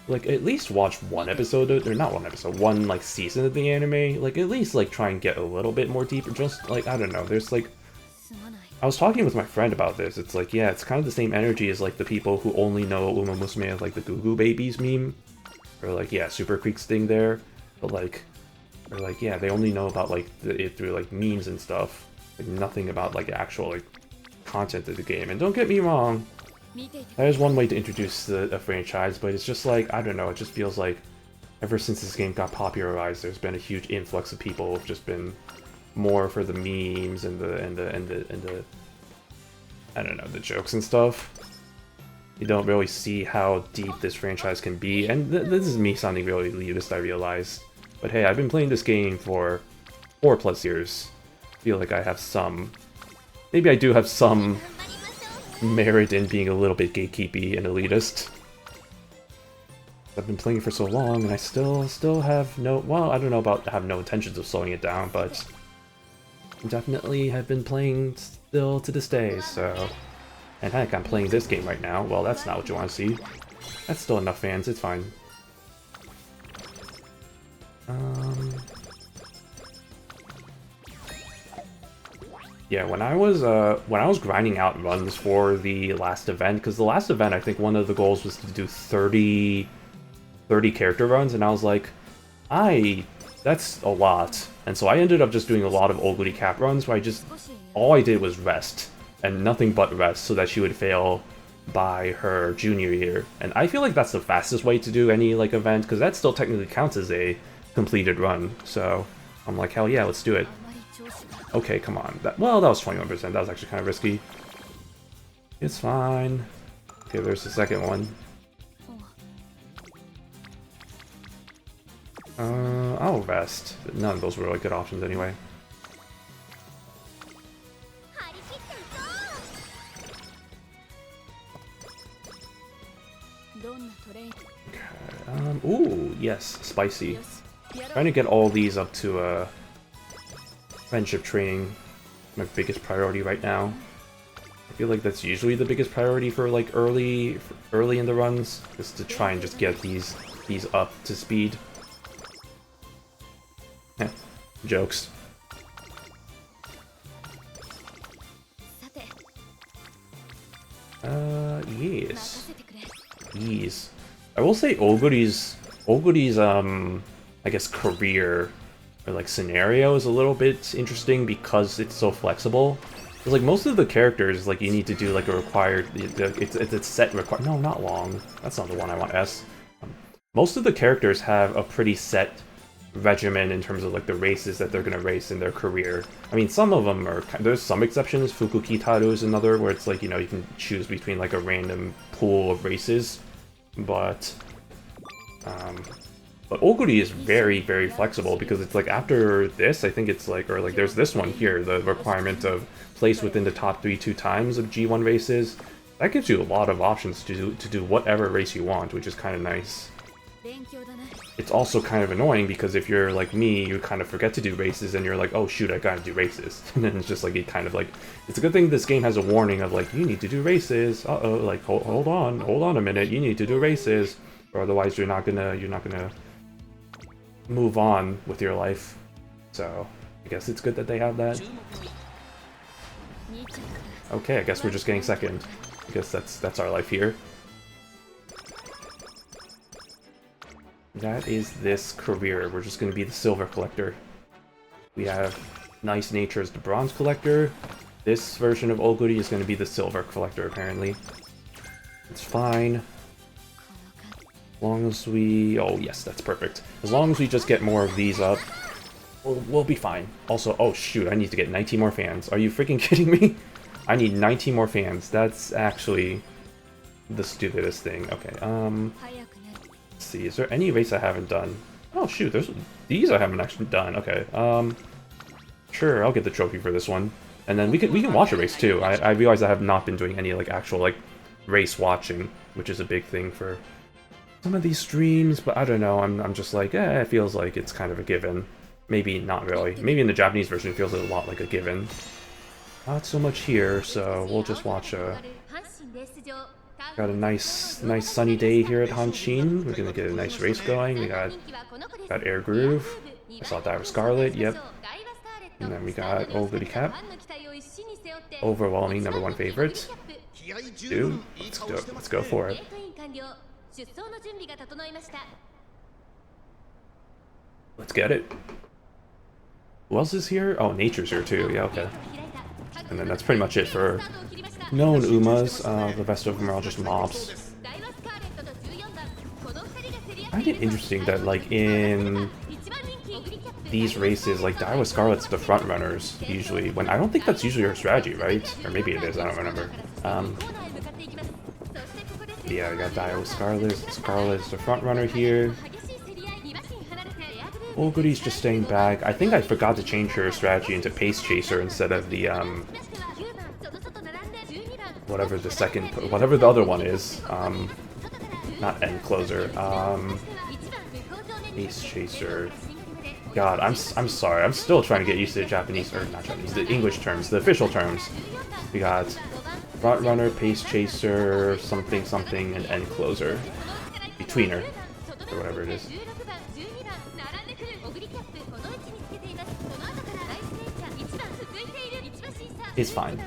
Like, at least watch one episode, or not one episode, one, like, season of the anime. Like, at least, like, try and get a little bit more deeper. Just, like, I don't know, there's, like... I was talking with my friend about this. It's like, yeah, it's kind of the same energy as, like, the people who only know Umamusume as, like, the Goo Goo Babies meme. Or, like, yeah, Super Creek's thing there. But, like... Or, like, yeah, they only know about, like, it through, like, memes and stuff. Like, nothing about, like, actual, like, content of the game. And don't get me wrong, that is one way to introduce a franchise, but it's just like, I don't know, it just feels like ever since this game got popularized, there's been a huge influx of people who've just been more for the memes and the I don't know, the jokes and stuff. You don't really see how deep this franchise can be, and this is me sounding really elitist, I realize. But hey, I've been playing this game for 4+ years. I feel like I have some... Maybe I do have some merit in being a little bit gatekeepy and elitist. I've been playing it for so long, and I still have no... Well, I don't know about have no intentions of slowing it down, but... definitely have been playing still to this day, so... And heck, I'm playing this game right now. Well, that's not what you want to see. That's still enough fans, it's fine. Yeah, when I was grinding out runs for the last event, because the last event, I think one of the goals was to do 30 character runs, and I was like, that's a lot. And so I ended up just doing a lot of Oguri cap runs, where all I did was rest, and nothing but rest, so that she would fail by her junior year. And I feel like that's the fastest way to do any, like, event, because that still technically counts as a completed run. So I'm like, hell yeah, let's do it. Okay, come on. Well, that was 21%. That was actually kind of risky. It's fine. Okay, there's the second one. I'll rest. None of those were really good options anyway. Okay, ooh, yes, spicy. Trying to get all these up to, friendship training. My biggest priority right now. I feel like that's usually the biggest priority for, like, early in the runs, is to try and just get these up to speed. Jokes. Yes. Yes. I will say Oguri's, I guess, career, or, like, scenario is a little bit interesting because it's so flexible. Because, like, most of the characters, like, you need to do, like, a required, it's a set required, no, not long. That's not the one I want, S. Most of the characters have a pretty set regimen in terms of, like, the races that they're gonna race in their career. I mean, some of them are, there's some exceptions. Fukukitaru is another, where it's like, you know, you can choose between, like, a random pool of races. But Oguri is very, very flexible, because it's like after this, I think it's like, or like there's this one here, the requirement of place within the top 3 2 times of G1 races. That gives you a lot of options to do whatever race you want, which is kind of nice. It's also kind of annoying, because if you're like me, you kind of forget to do races, and you're like, oh shoot, I gotta do races. And then it's just like, it's a good thing this game has a warning of like, you need to do races. Uh-oh, like, hold on a minute, you need to do races, or otherwise you're not gonna move on with your life. So I guess it's good that they have that. Okay, I guess we're just getting second. I guess that's our life here. That is this career. We're just going to be the silver collector. We have Nice Nature as the bronze collector. This version of Oguri is going to be the silver collector, apparently. It's fine. As long as we... Oh, yes, that's perfect. As long as we just get more of these up, we'll be fine. Also, oh shoot, I need to get 19 more fans. Are you freaking kidding me? I need 19 more fans. That's actually the stupidest thing. Okay, let's see, is there any race I haven't done? Oh shoot, these I haven't actually done. Okay, sure, I'll get the trophy for this one. And then we can watch a race too. I realize I have not been doing any like actual like race watching, which is a big thing for some of these streams, but I don't know, I'm just like, it feels like it's kind of a given. Maybe not really. Maybe in the Japanese version it feels a lot like a given. Not so much here, so we'll just watch got a nice sunny day here at Hanshin. We're gonna get a nice race going. We got Air Groove. I saw Dire Scarlet, yep. And then we got Oguri Cap. Overwhelming #1 favorite. Dude, let's go for it. Let's get it. Who else is here? Oh, Nature's here too, yeah, okay. And then that's pretty much it for known Umas. The rest of them are all just mobs. I find it interesting that, like, in these races, like, Daiwa Scarlet's the front runners, usually, when I don't think that's usually her strategy, right? Or maybe it is, I don't remember. Yeah, we got Daiwa Scarlet. Scarlet's the front runner here. Oguri's just staying back. I think I forgot to change her strategy into Pace Chaser instead of the, whatever the other one is. Not End Closer. Pace Chaser. God, I'm sorry. I'm still trying to get used to the Japanese, or not Japanese, the English terms, the official terms. We got Front Runner, Pace Chaser, something, something, and End Closer. Betweener, or whatever it is. It's fine.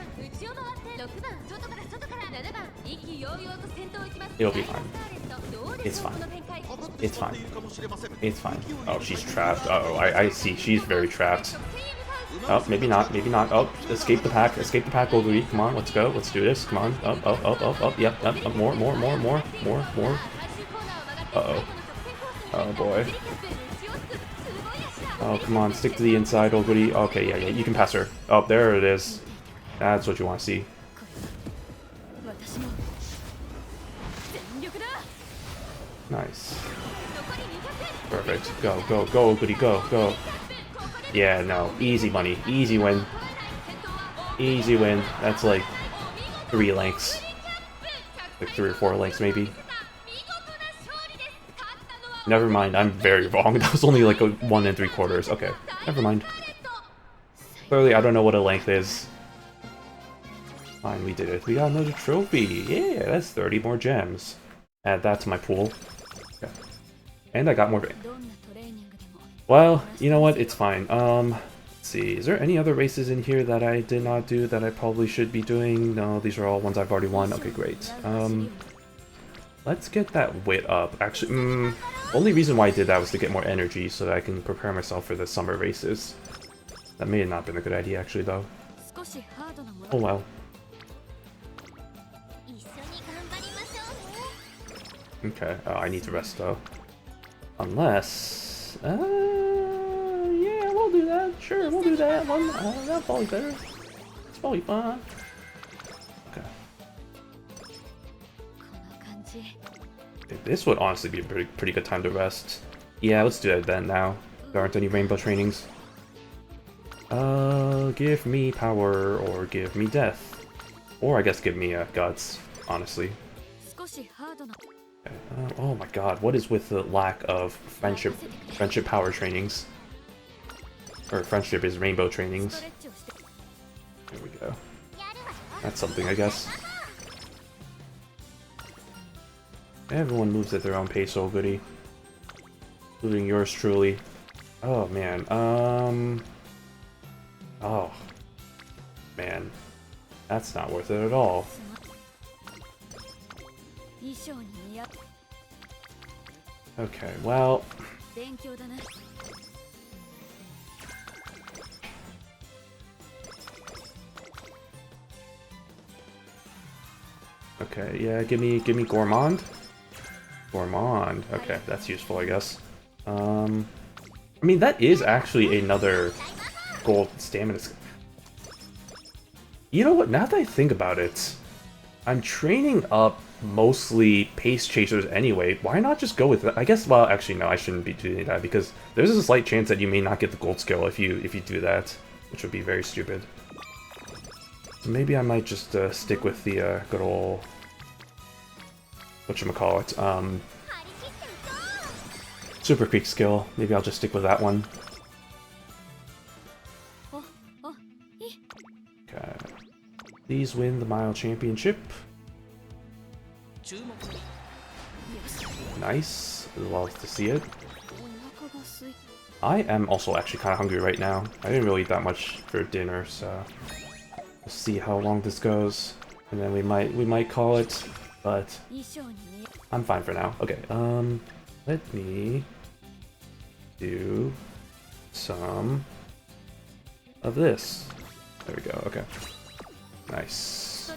It'll be fine. It's fine. It's fine. It's fine. Oh, she's trapped. Uh-oh, I see. She's very trapped. Oh, maybe not. Maybe not. Oh, escape the pack. Escape the pack, Oguri. Come on, let's go. Let's do this. Come on. Up, up, up, up, up. Yep, yep. More. Uh-oh. Oh, boy. Oh, come on. Stick to the inside, Oguri. Okay, yeah. You can pass her. Oh, there it is. That's what you want to see. Nice. Perfect. Go, Oguri, go. Yeah, no. Easy money. Easy win. Easy win. That's like 3 lengths. Like 3 or 4 lengths, maybe. Never mind, I'm very wrong. That was only like a 1 3/4. Okay, never mind. Clearly, I don't know what a length is. Fine, we did it. We got another trophy. Yeah, that's 30 more gems. Add that to my pool. Okay. And I got more. Well, you know what? It's fine. Let's see. Is there any other races in here that I did not do that I probably should be doing? No, these are all ones I've already won. Okay, great. Let's get that wit up. Actually, only reason why I did that was to get more energy so that I can prepare myself for the summer races. That may have not been a good idea, actually, though. Oh well. Okay, I need to rest, though. Unless... yeah, we'll do that. Sure, we'll do that one. That'll probably be better. It's probably fun. Okay. This would honestly be a pretty good time to rest. Yeah, let's do it then now. There aren't any rainbow trainings. Give me power, or give me death. Or I guess give me guts, honestly. Okay. Oh my god, what is with the lack of friendship power trainings? Or friendship is rainbow trainings. There we go. That's something, I guess. Everyone moves at their own pace, old goody. Including yours truly. Oh, man. Oh. Man. That's not worth it at all. Okay, well... Okay, yeah, give me Gourmand. Gourmand. Okay, that's useful, I guess. I mean, that is actually another gold stamina. You know what? Now that I think about it, I'm training up mostly pace chasers anyway. Why not just go with it? I guess. Well, actually, no. I shouldn't be doing that because there's a slight chance that you may not get the gold skill if you do that, which would be very stupid. So maybe I might just stick with the good old whatchamacallit, Super Creek skill. Maybe I'll just stick with that one. Okay. Please win the mile championship. Nice. Love to see it. I am also actually kind of hungry right now. I didn't really eat that much for dinner, so we'll see how long this goes, and then we might call it. But I'm fine for now. Okay. Let me do some of this. There we go. Okay. Nice.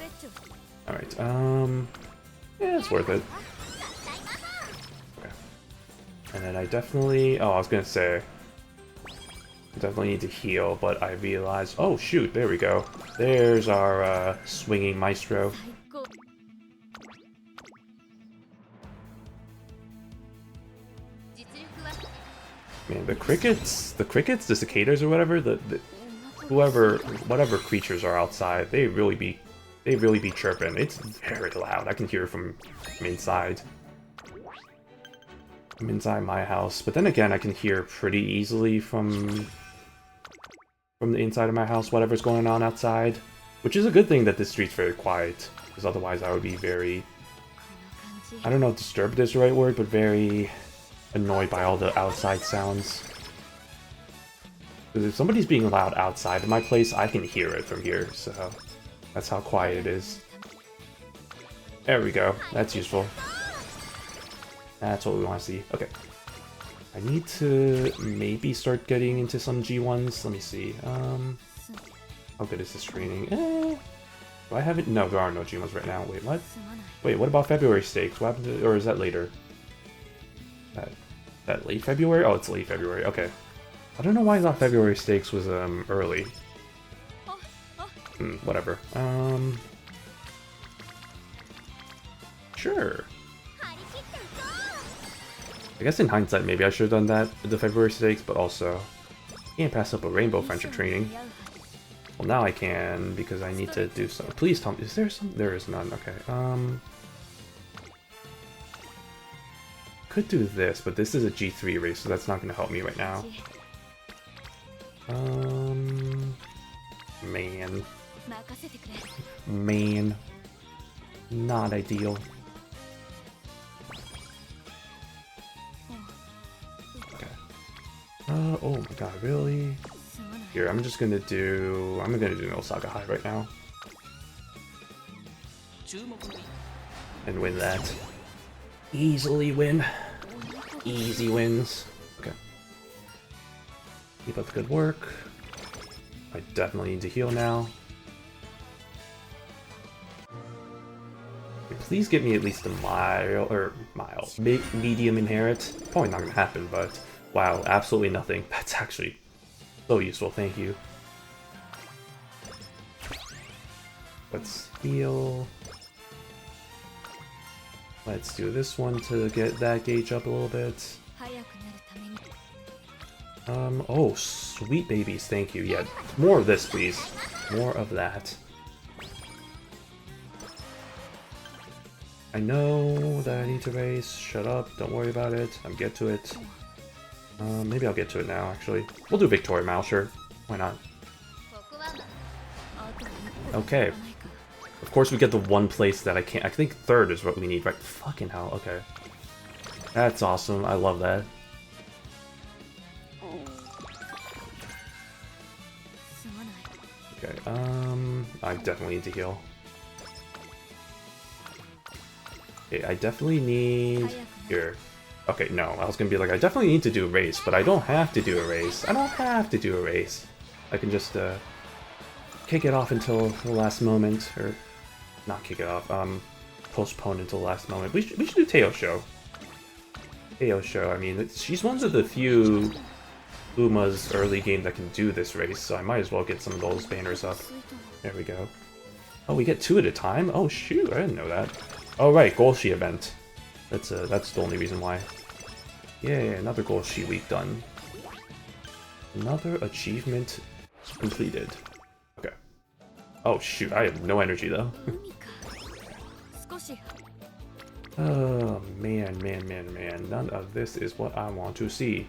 Alright, yeah, it's worth it. Okay. And then I definitely... Oh, I was gonna say... I definitely need to heal, but I realized... Oh, shoot, there we go. There's our, swinging maestro. Man, the crickets, the cicadas or whatever, whatever creatures are outside, they really be chirping. It's very loud. I can hear it from inside. I'm inside my house, but then again, I can hear pretty easily from the inside of my house whatever's going on outside, which is a good thing that this street's very quiet, because otherwise I would be very, I don't know if disturbed is the right word, but very annoyed by all the outside sounds. Because if somebody's being loud outside of my place, I can hear it from here, so that's how quiet it is. There we go. That's useful. That's what we want to see. Okay. I need to maybe start getting into some G1s. Let me see. How good is this training? Do I have it? No, there are no G1s right now. Wait, what? Wait, what about February stakes? What happened to, or is that later? That late February? Oh, it's late February. Okay. I don't know why I thought February stakes was early. Whatever. Sure. I guess in hindsight, maybe I should have done that with the February stakes, but also can't pass up a rainbow friendship training. Well, now I can because I need to do some. Please tell me, is there some? There is none. Okay. Could do this, but this is a G3 race, so that's not going to help me right now. Man. Not ideal. Okay. Oh my god, really? Here, I'm gonna do an Osaka High right now. And win that. Easily win. Easy wins. Okay. Keep up the good work. I definitely need to heal now. Please give me at least a medium inherit. Probably not gonna happen, but wow, absolutely nothing. That's actually so useful, thank you. Let's heal. Let's do this one to get that gauge up a little bit. Oh, sweet babies, thank you. Yeah, more of this, please. More of that. I know that I need to race. Shut up, don't worry about it. I'll get to it. Maybe I'll get to it now, actually. We'll do Victoria Mile, sure. Why not? Okay. Of course we get the one place that I can't... I think third is what we need, right? Fucking hell, okay. That's awesome, I love that. Okay, I definitely need to heal. Okay, I definitely need... Here. Okay, no, I was gonna be like, I definitely need to do a race, but I don't have to do a race. I don't have to do a race. I can just, kick it off until the last moment, or... Not kick it off, postpone until the last moment. We should do Teo Show. Teo Show, I mean, she's one of the few Uma's early game that can do this race, so I might as well get some of those banners up. There we go. Oh, we get 2 at a time? Oh shoot, I didn't know that. Oh right, Golshi event. That's the only reason why. Yay, another Golshi week done. Another achievement completed. Okay. Oh shoot, I have no energy though. Oh man. None of this is what I want to see.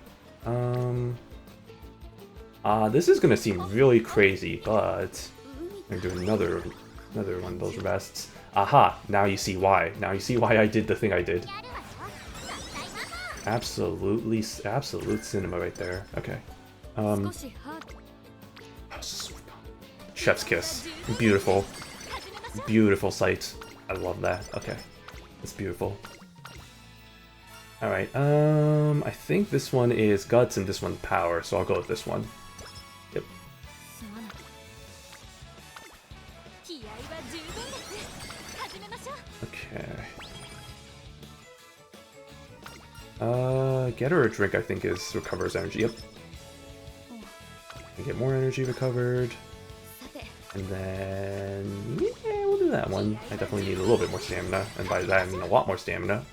This is gonna seem really crazy, but I'm gonna do another one of those rests. Aha! Now you see why. Now you see why I did the thing I did. Absolutely, absolute cinema right there. Okay. Chef's kiss. Beautiful. Beautiful sight. I love that. Okay. It's beautiful. Alright, I think this one is Guts and this one's Power, so I'll go with this one. Yep. Get her a drink, I think, recovers energy. Yep. And get more energy recovered. And then, yeah, we'll do that one. I definitely need a little bit more stamina, and by that I mean a lot more stamina.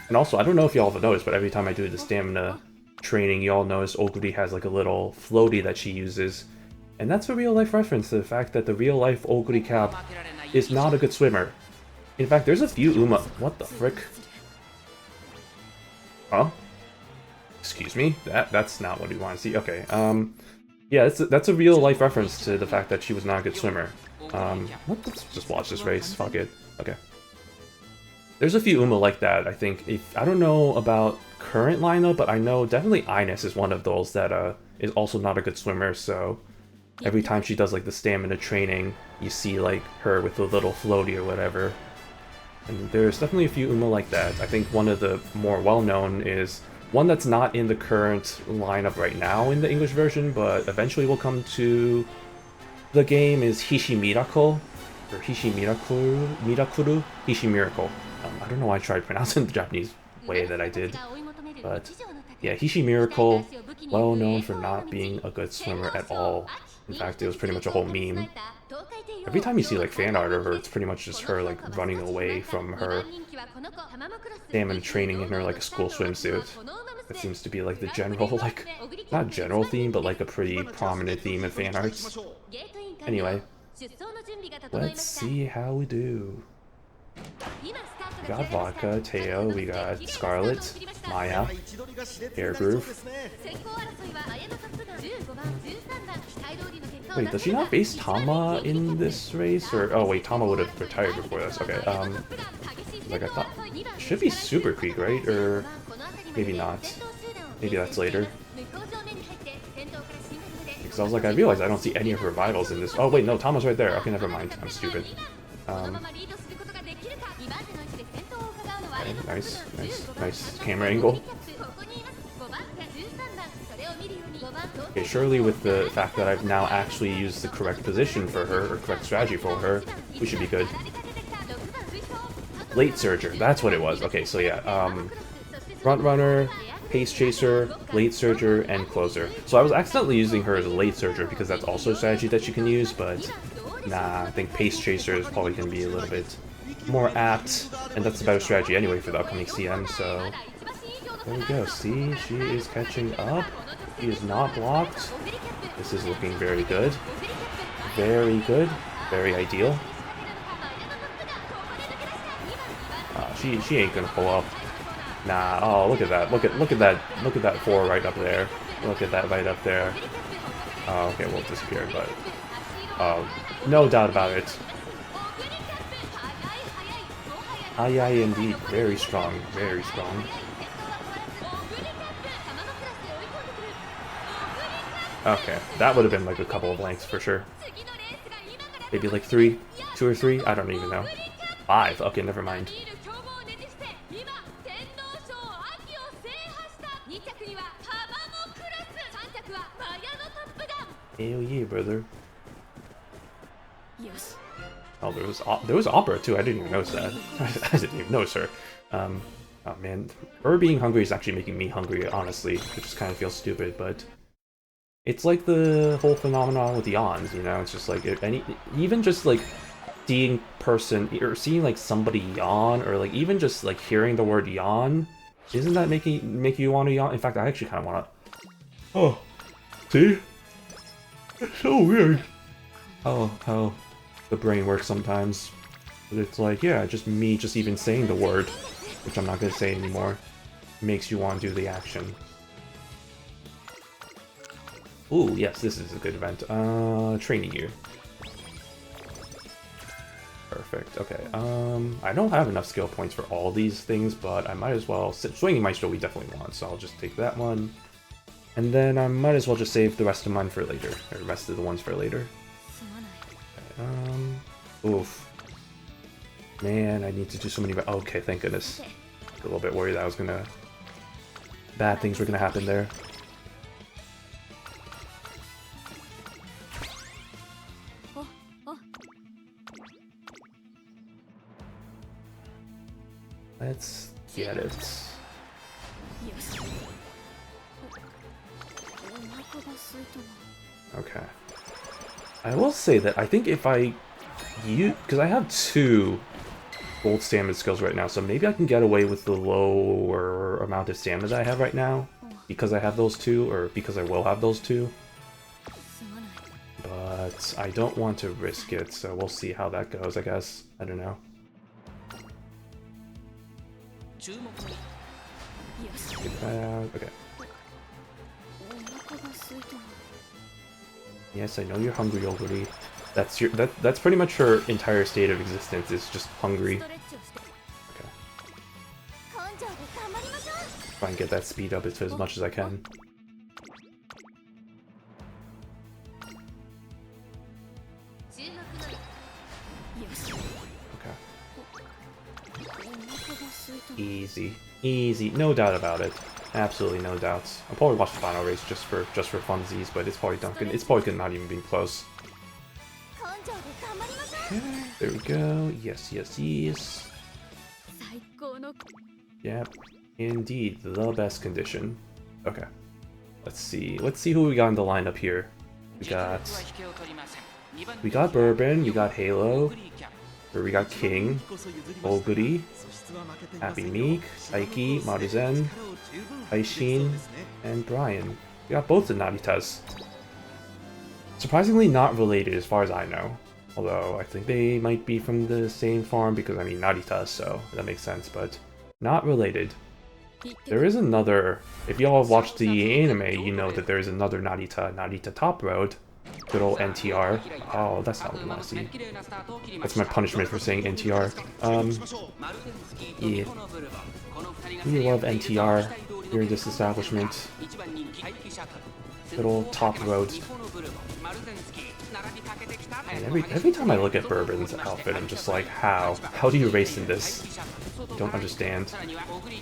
And also, I don't know if y'all have noticed, but every time I do the stamina training, y'all notice Oguri has like a little floaty that she uses. And that's a real-life reference to the fact that the real-life Oguri Cap is not a good swimmer. In fact, there's a few What the frick? Huh? Excuse me? That's not what we want to see. Okay, yeah, that's a real-life reference to the fact that she was not a good swimmer. Let's just watch this race. Fuck it. Okay. There's a few Uma like that, I think. I don't know about current lineup, but I know definitely Ines is one of those that is also not a good swimmer, so every time she does like the stamina training, you see like her with the little floaty or whatever. And there's definitely a few Uma like that. I think one of the more well-known is one that's not in the current lineup right now in the English version, but eventually will come to the game, is Hishimiracle, or Hishimirakuru, Hishimiracle. I don't know why I tried pronouncing the Japanese way that I did, but yeah, Hishimiracle, well known for not being a good swimmer at all. In fact, it was pretty much a whole meme. Every time you see like fan art of her, it's pretty much just her like running away from her stamina training in her like a school swimsuit. That seems to be like the general, like, not general theme, but like a pretty prominent theme in fan arts. Anyway, let's see how we do. We got Vodka, Teo, we got Scarlet, Maya, Air Groove. Wait, does she not face Tama in this race? Or, oh wait, Tama would have retired before this. Okay, like I thought, it should be Super Creek, right? Or maybe not. Maybe that's later. Because I was like, I realized I don't see any of her rivals in this. Oh wait, no, Tama's right there. Okay, never mind. I'm stupid. Okay, nice camera angle. Okay, surely with the fact that I've now actually used the correct position for her, or correct strategy for her, we should be good. Late Surger, that's what it was. Okay, so yeah, Front Runner, Pace Chaser, Late Surger, and Closer. So I was accidentally using her as a Late Surger because that's also a strategy that you can use, but nah, I think Pace Chaser is probably going to be a little bit more apt, and that's a better strategy anyway for the upcoming CM, so there we go. See, she is catching up. She is not blocked. This is looking very good. Very good. Very ideal. She ain't gonna pull up. Nah. Oh, look at that. Look at that 4 right up there. Look at that right up there. Oh, okay, well, it disappeared, but no doubt about it. Aye, indeed. Very strong. Very strong. Okay, that would have been like a couple of lengths for sure. Maybe like 3, 2 or 3. I don't even know. 5. Okay, never mind. Hell yeah, brother. Oh, there was opera too. I didn't even notice that. I didn't even notice her. Oh man, her being hungry is actually making me hungry, honestly, which just kind of feels stupid, but it's like the whole phenomenon with yawns, you know? It's just like even just like seeing seeing like somebody yawn, or like even just like hearing the word yawn, isn't that make you want to yawn? In fact, I actually kind of want to. Oh, see, it's so weird. Oh, how the brain works sometimes. But it's like, yeah, just even saying the word, which I'm not gonna say anymore, makes you want to do the action. Ooh, yes, this is a good event. Training gear. Perfect. Okay. I don't have enough skill points for all these things, but I might as well. Swinging Maestro we definitely want, so I'll just take that one. And then I might as well just save the rest of mine for later, or the rest of the ones for later. Okay, oof. Man, I need to do so many. Okay, thank goodness. A little bit worried that I was gonna. Bad things were gonna happen there. Let's get it. Okay. I will say that I think if I use... because I have 2 gold stamina skills right now, so maybe I can get away with the lower amount of stamina that I have right now because I have those 2, or because I will have those 2. But I don't want to risk it, so we'll see how that goes, I guess. I don't know. Get that out. Okay. Yes, I know you're hungry, Oguri. That's pretty much her entire state of existence, is just hungry. Okay. Try and get that speed up as much as I can. Okay. Easy. Easy. No doubt about it. Absolutely no doubts. I'll probably watch the final race just for funsies, but it's probably not even being close. Okay, there we go. Yes, yes, yes. Yep, indeed, the best condition. Okay, let's see who we got in the lineup here. We got Bourbon, we got Halo, or we got King, Oguri, Happy Meek, Aiki, Maruzen, Aishin, and Brian. We got both the Naritas. Surprisingly not related as far as I know. Although I think they might be from the same farm because, I mean, Naritas, so that makes sense, but not related. There is another, if y'all have watched the anime, you know that there is another Narita Top Road. Good old NTR. Oh, that's not what we want to see. That's my punishment for saying NTR. Yeah. We love NTR here in this establishment. Good old Top Road. And every time I look at Bourbon's outfit, I'm just like, how? How do you race in this? I don't understand.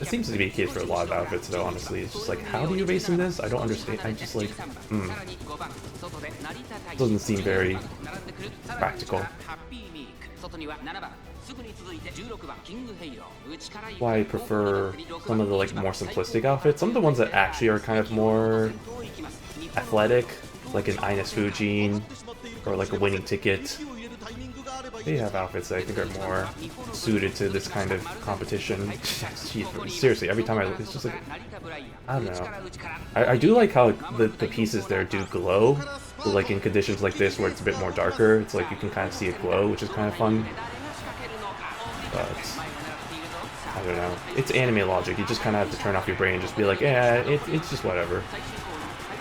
It seems to be the case for a lot of outfits, though, honestly. It's just like, how do you race in this? I don't understand. I'm just like, Doesn't seem very practical. Why I prefer some of the like more simplistic outfits. Some of the ones that actually are kind of more athletic, like an Ines Fujin, or like a Winning Ticket. They have outfits that I think are more suited to this kind of competition. Jeez, seriously, every time I look, it's just like, I don't know. I do like how the pieces there do glow, but like in conditions like this where it's a bit more darker, it's like you can kind of see it glow, which is kind of fun. But I don't know. It's anime logic. You just kind of have to turn off your brain and just be like, yeah, it's just whatever.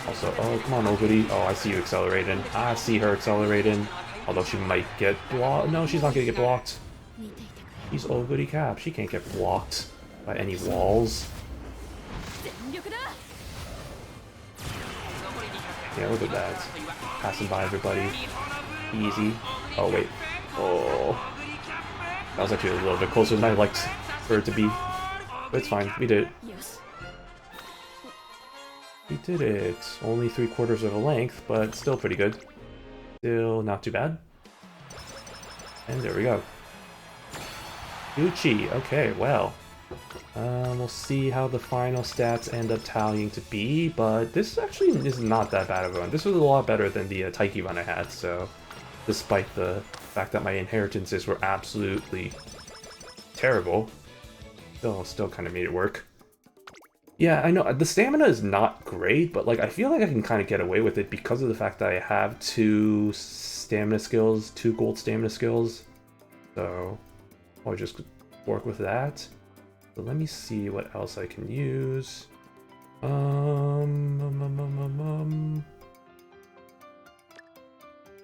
Also, oh, come on, Oguri. Oh, I see you accelerating. I see her accelerating. Although she might get blocked. No, she's not going to get blocked. She's Oguri Cap. She can't get blocked by any walls. Yeah, look at that. Passing by everybody. Easy. Oh, wait. Oh. That was actually a little bit closer than I liked for it to be. But it's fine. We did it. We did it. Only 3/4 of a length, but still pretty good. Still not too bad. And there we go. Gucci. Okay, well. We'll see how the final stats end up tallying to be, but this actually is not that bad of a run. This was a lot better than the Taiki run I had, so despite the fact that my inheritances were absolutely terrible, still kind of made it work. Yeah, I know, the stamina is not great, but like I feel like I can kind of get away with it because of the fact that I have 2 stamina skills, 2 gold stamina skills. So I'll just work with that. So let me see what else I can use. I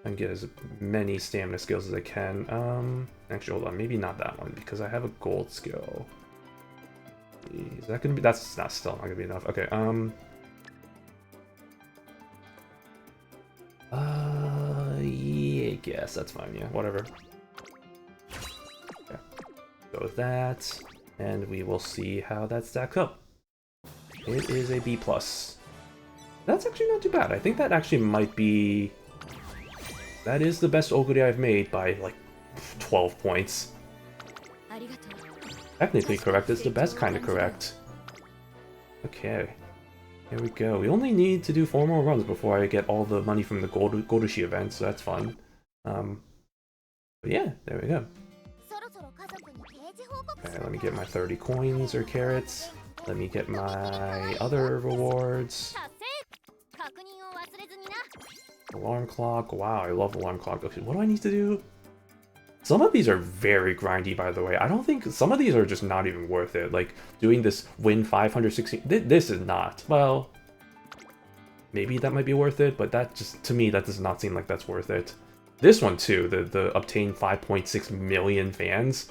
can get as many stamina skills as I can. Actually, hold on, maybe not that one because I have a gold skill. Is that gonna be? That's not still not gonna be enough. Okay. Yeah, I guess that's fine. Yeah, whatever. Okay. Go with that, and we will see how that stacks up. It is a B+. That's actually not too bad. I think that actually might be. That is the best Oguri I've made by like 12 points. Technically correct is the best kind of correct. Okay. There we go. We only need to do 4 more runs before I get all the money from the Goldushi event, so that's fun. But yeah, there we go. Okay, let me get my 30 coins or carrots. Let me get my other rewards. Alarm clock. Wow, I love alarm clock. Okay, what do I need to do? Some of these are very grindy, by the way. I don't think some of these are just not even worth it. Like doing this win 516. This is not. Well, maybe that might be worth it, but that just, to me, that does not seem like that's worth it. This one too, the obtain 5.6 million fans.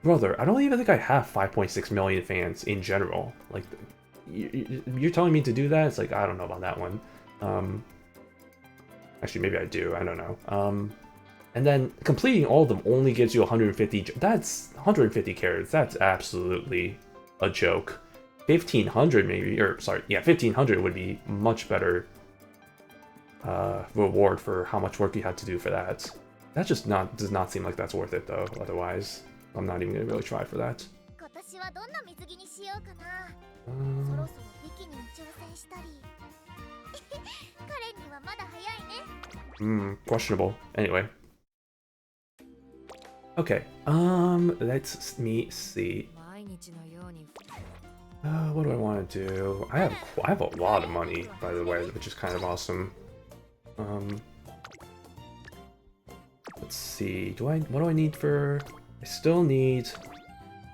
Brother, I don't even think I have 5.6 million fans in general. Like, you're telling me to do that? It's like, I don't know about that one. Actually, maybe I do. I don't know. And then completing all of them only gives you 150. That's 150 carrots. That's absolutely a joke. 1,500 maybe, or sorry, yeah, 1,500 would be much better reward for how much work you had to do for that. That just does not seem like that's worth it though. Otherwise, I'm not even gonna really try for that. Questionable. Anyway. Okay, let me see. What do I want to do? I have a lot of money, by the way, which is kind of awesome. Let's see. What do I need for? I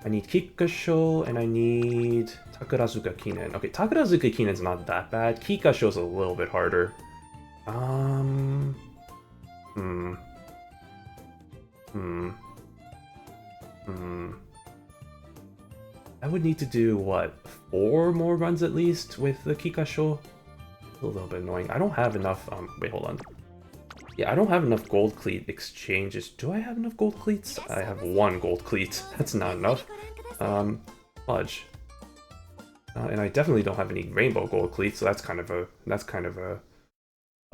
need Kikasho and I need Takarazuka Kinen. Okay, Takarazuka Kinen's not that bad. Kikasho's a little bit harder. I would need to do, what, 4 more runs at least with the Kikasho? A little bit annoying. I don't have enough, wait, hold on. Yeah, I don't have enough gold cleat exchanges. Do I have enough gold cleats? I have 1 gold cleat. That's not enough. Fudge. And I definitely don't have any rainbow gold cleats, so that's kind of a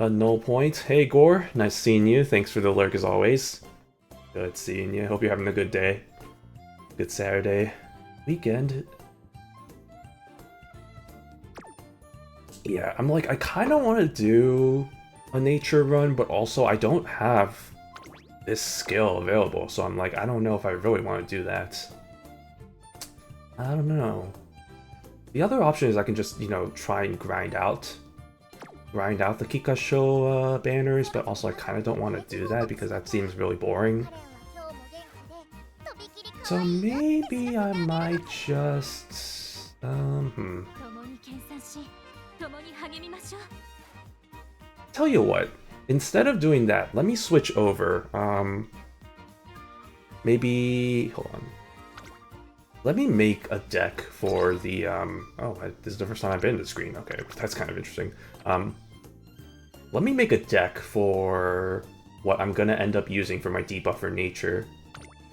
null point. Hey Gore, nice seeing you. Thanks for the lurk as always. Good seeing you. Hope you're having a good day. Good Saturday. Weekend. Yeah, I'm like, I kind of want to do a nature run, but also I don't have this skill available, so I'm like, I don't know if I really want to do that. I don't know. The other option is I can just, you know, try and grind out the Kikasho banners, but also I kind of don't want to do that because that seems really boring. So maybe I might just... Tell you what, instead of doing that, let me switch over. Maybe... Hold on. Let me make a deck for the... Oh, this is the first time I've been to the screen. Okay, that's kind of interesting. Let me make a deck for what I'm going to end up using for my debuffer nature.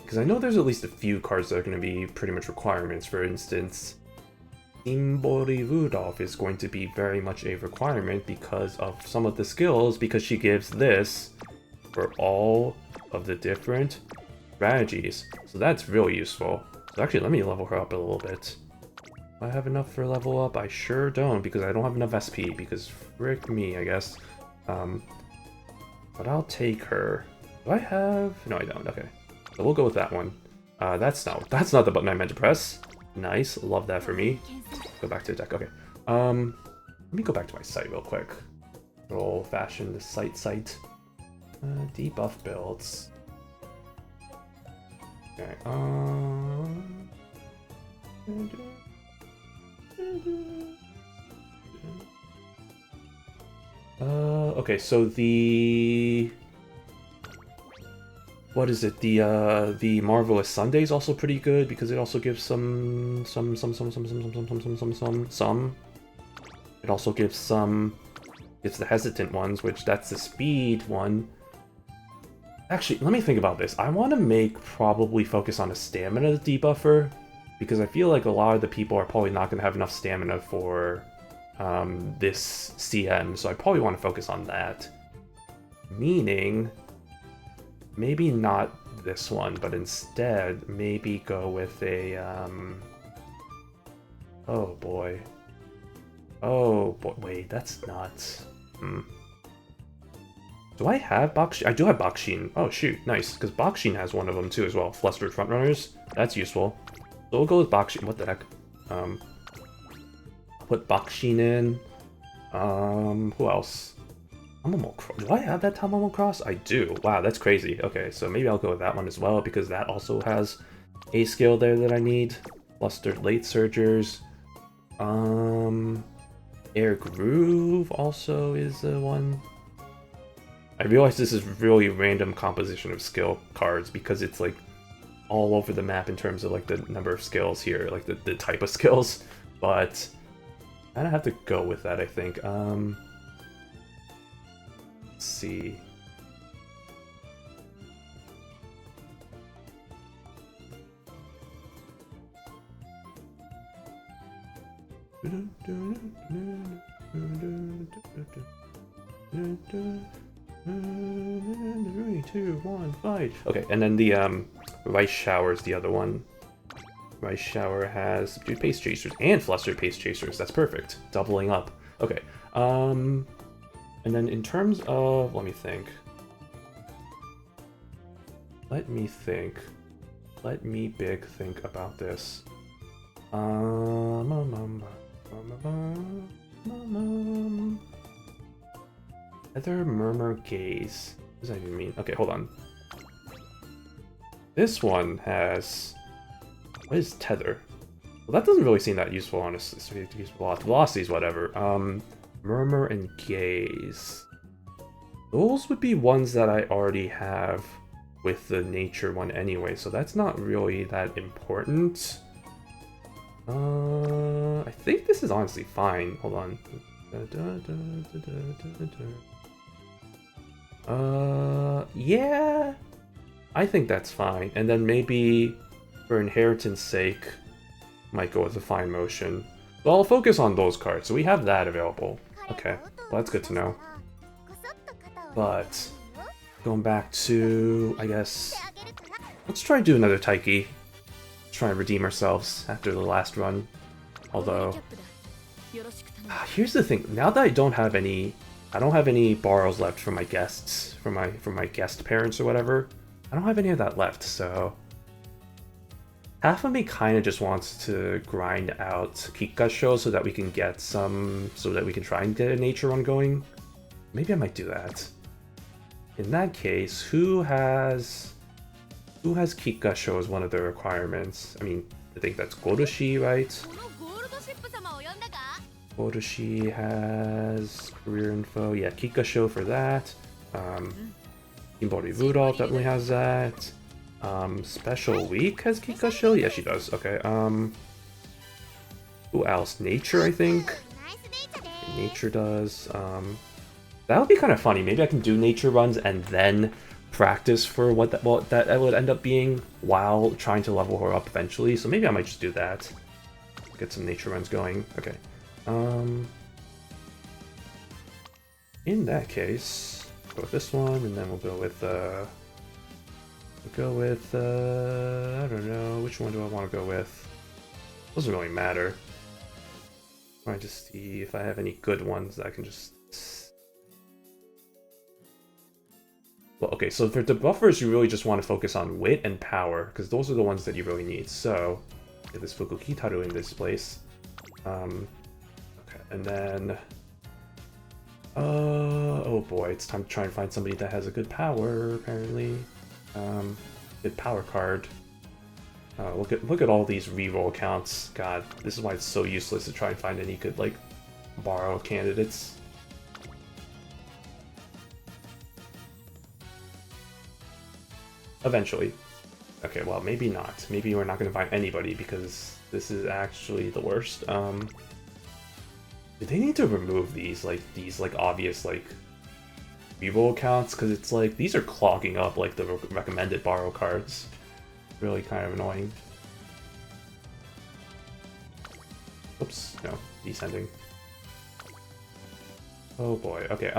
Because I know there's at least a few cards that are going to be pretty much requirements. For instance, Imbori Rudolph is going to be very much a requirement because of some of the skills, because she gives this for all of the different strategies. So that's really useful. So actually, let me level her up a little bit. Do I have enough for level up? I sure don't, because I don't have enough SP, because frick me, I guess. But I'll take her. Do I have... No, I don't. Okay. So we'll go with that one. That's not the button I meant to press. Nice. Love that for me. Go back to the deck. Okay. Let me go back to my site real quick. Old-fashioned site. Debuff builds. Okay. Okay, so the... What is it? The Marvelous Sunday is also pretty good because it also gives some. It also gives some. It's the hesitant ones, which that's the speed one. Actually, let me think about this. I want to probably focus on a stamina debuffer because I feel like a lot of the people are probably not going to have enough stamina for this CM, so I probably want to focus on that. Meaning, maybe not this one, but instead maybe go with a oh boy. Oh boy, wait, that's nuts. Do I have Bakshin? I do have Bakshin. Oh shoot, nice, because Bakshin has one of them too as well. Flustered Frontrunners. That's useful. So we'll go with Bakshin. What the heck? I'll put Bakshin in. Who else? Tamamo Cross. Do I have that Tamamo Cross? I do. Wow, that's crazy. Okay, so maybe I'll go with that one as well, because that also has a skill there that I need. Flustered Late Surgers. Air Groove also is the one. I realize this is really random composition of skill cards because it's like all over the map in terms of like the number of skills here, like the type of skills, but I don't have to go with that, I think. Let's see. Three, two, one, fight. Okay, and then the Rice Shower is the other one. Rice Shower has Subdued Pace Chasers and Flustered Pace Chasers. That's perfect. Doubling up. Okay. And then in terms of, let me think. Let me big think about this. Feather Murmur Gaze. What does that even mean? Okay, hold on. This one has... What is Tether? Well, that doesn't really seem that useful, honestly. So we have to use velocities, whatever. Murmur and Gaze. Those would be ones that I already have with the nature one anyway, so that's not really that important. I think this is honestly fine. Hold on. Yeah, I think that's fine. And then maybe for inheritance sake, might go with the fine motion. But I'll focus on those cards. So we have that available. Okay, well, that's good to know. But going back to, I guess, let's try and do another Taiki. Try and redeem ourselves after the last run. Although, here's the thing. Now that I don't have any borrows left from my guests, from my guest parents or whatever. I don't have any of that left, so half of me kind of just wants to grind out Kikasho so that we can get some, so that we can try and get a nature run going. Maybe I might do that. In that case, who has Kikasho as one of the requirements? I mean, I think that's Goroshi, right? Goroshi has career info. Yeah, Kikasho for that. Kimbori Rudolph definitely has that. Special Week has Kikasho? Yeah, she does. Okay. Who else? Nature, I think. Nature does. That would be kind of funny. Maybe I can do nature runs and then practice for what that would end up being while trying to level her up eventually. So maybe I might just do that. Get some nature runs going. Okay. In that case, go with this one, and then we'll go with I don't know, which one do I want to go with? Doesn't really matter. I'm trying to see if I have any good ones that I can just... Well, okay, so for the buffers, you really just want to focus on wit and power, because those are the ones that you really need. So, get this Fukukitaru in this place. Okay, and then... oh boy, it's time to try and find somebody that has a good power, apparently. Good power card. Look at all these reroll accounts. God, this is why it's so useless to try and find any good, like, borrow candidates. Eventually. Okay, well, maybe not. Maybe we're not going to find anybody because this is actually the worst. Do they need to remove these obvious, like, reroll accounts? Because it's like, these are clogging up, like, the recommended borrow cards. Really kind of annoying. Oops, no, descending. Oh boy, okay,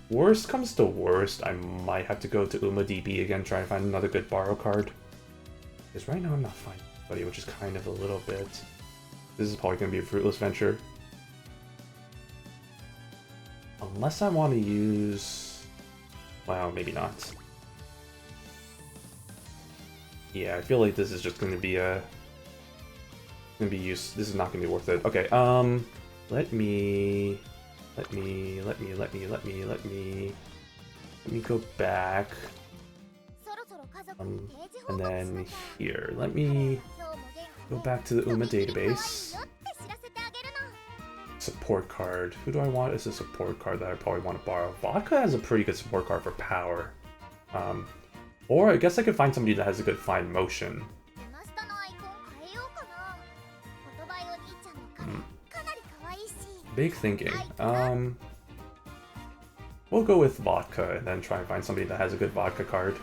worst comes to worst, I might have to go to UmaDB again, try and find another good borrow card. Because right now I'm not finding anybody, which is kind of a little bit... This is probably going to be a fruitless venture. Unless I want to use... Wow, maybe not. Yeah, I feel like this is just going to be a... This is not going to be worth it. Okay, let me go back. And then here, let me go back to the Uma database. Support card. Who do I want as a support card that I probably want to borrow? Vodka has a pretty good support card for power. Or I guess I could find somebody that has a good fine motion. Big thinking. We'll go with vodka and then try and find somebody that has a good vodka card.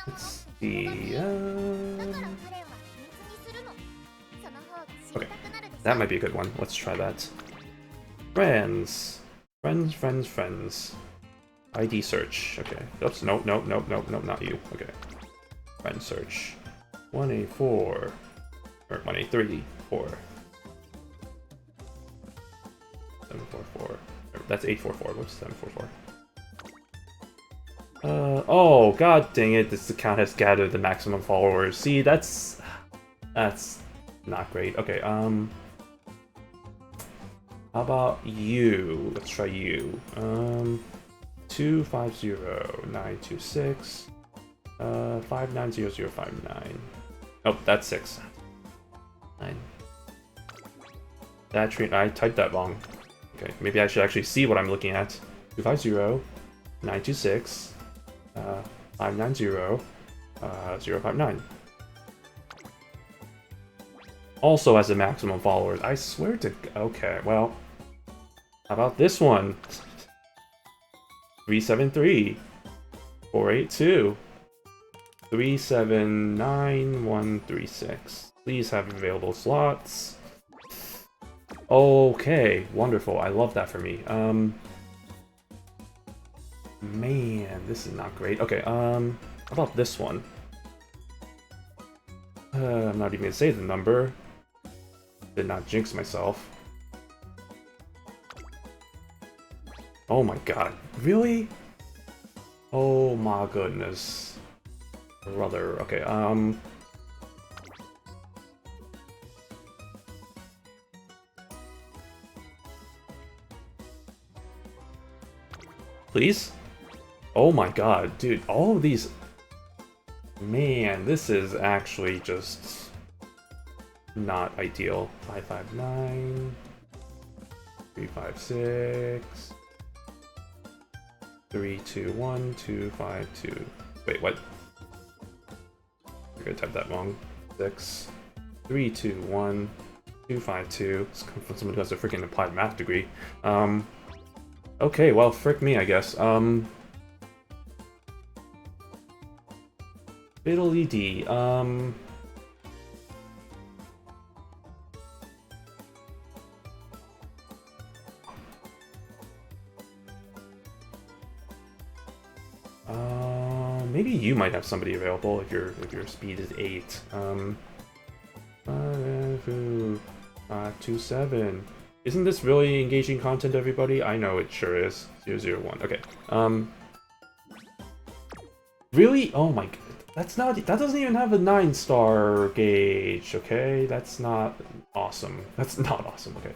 Let's see. Okay, that might be a good one. Let's try that. Friends. Friends. ID search. Okay. Oops, nope, not you. Okay. Friend search. 1A4. Or 1A3. 4. 744. That's 844. What's 744? Oh, god dang it, this account has gathered the maximum followers. See, that's not great. Okay, how about you? Let's try you. 250926 590059. Oh, that's 6. 9. That train, I typed that wrong. Okay, maybe I should actually see what I'm looking at. 250926 590 059. Also has a maximum followers. I swear to... Okay, well... How about this one? 373 482 379136. Please have available slots. Okay, wonderful. I love that for me. Man, this is not great. Okay, how about this one? I'm not even gonna say the number. Did not jinx myself. Oh my god, really? Oh my goodness. Brother, okay, please? Oh my god, dude, all of these... Man, this is actually just... not ideal. 559... 356... 321 252. Wait, what? I'm gonna type that wrong. 6 321 252. This comes from someone who has a freaking applied math degree. Okay, well, frick me, I guess. Fiddly D. Maybe you might have somebody available if your speed is 8. 527. Isn't this really engaging content, everybody? I know it sure is. 001. Okay. Really? Oh my god. That's not... That doesn't even have a 9-star gauge, okay? That's not awesome. That's not awesome, okay.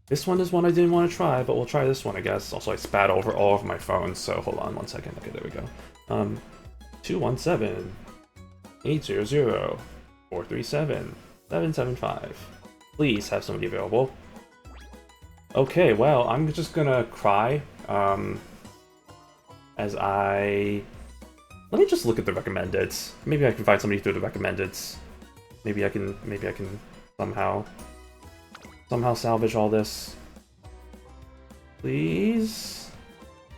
This one is one I didn't want to try, but we'll try this one, I guess. Also, I spat over all of my phones, so hold on one second. Okay, there we go. 217 800 437 775. Please have somebody available. Okay, well, I'm just gonna cry. As I... Let me just look at the recommended. Maybe I can find somebody through the recommended. Maybe I can somehow salvage all this. Please?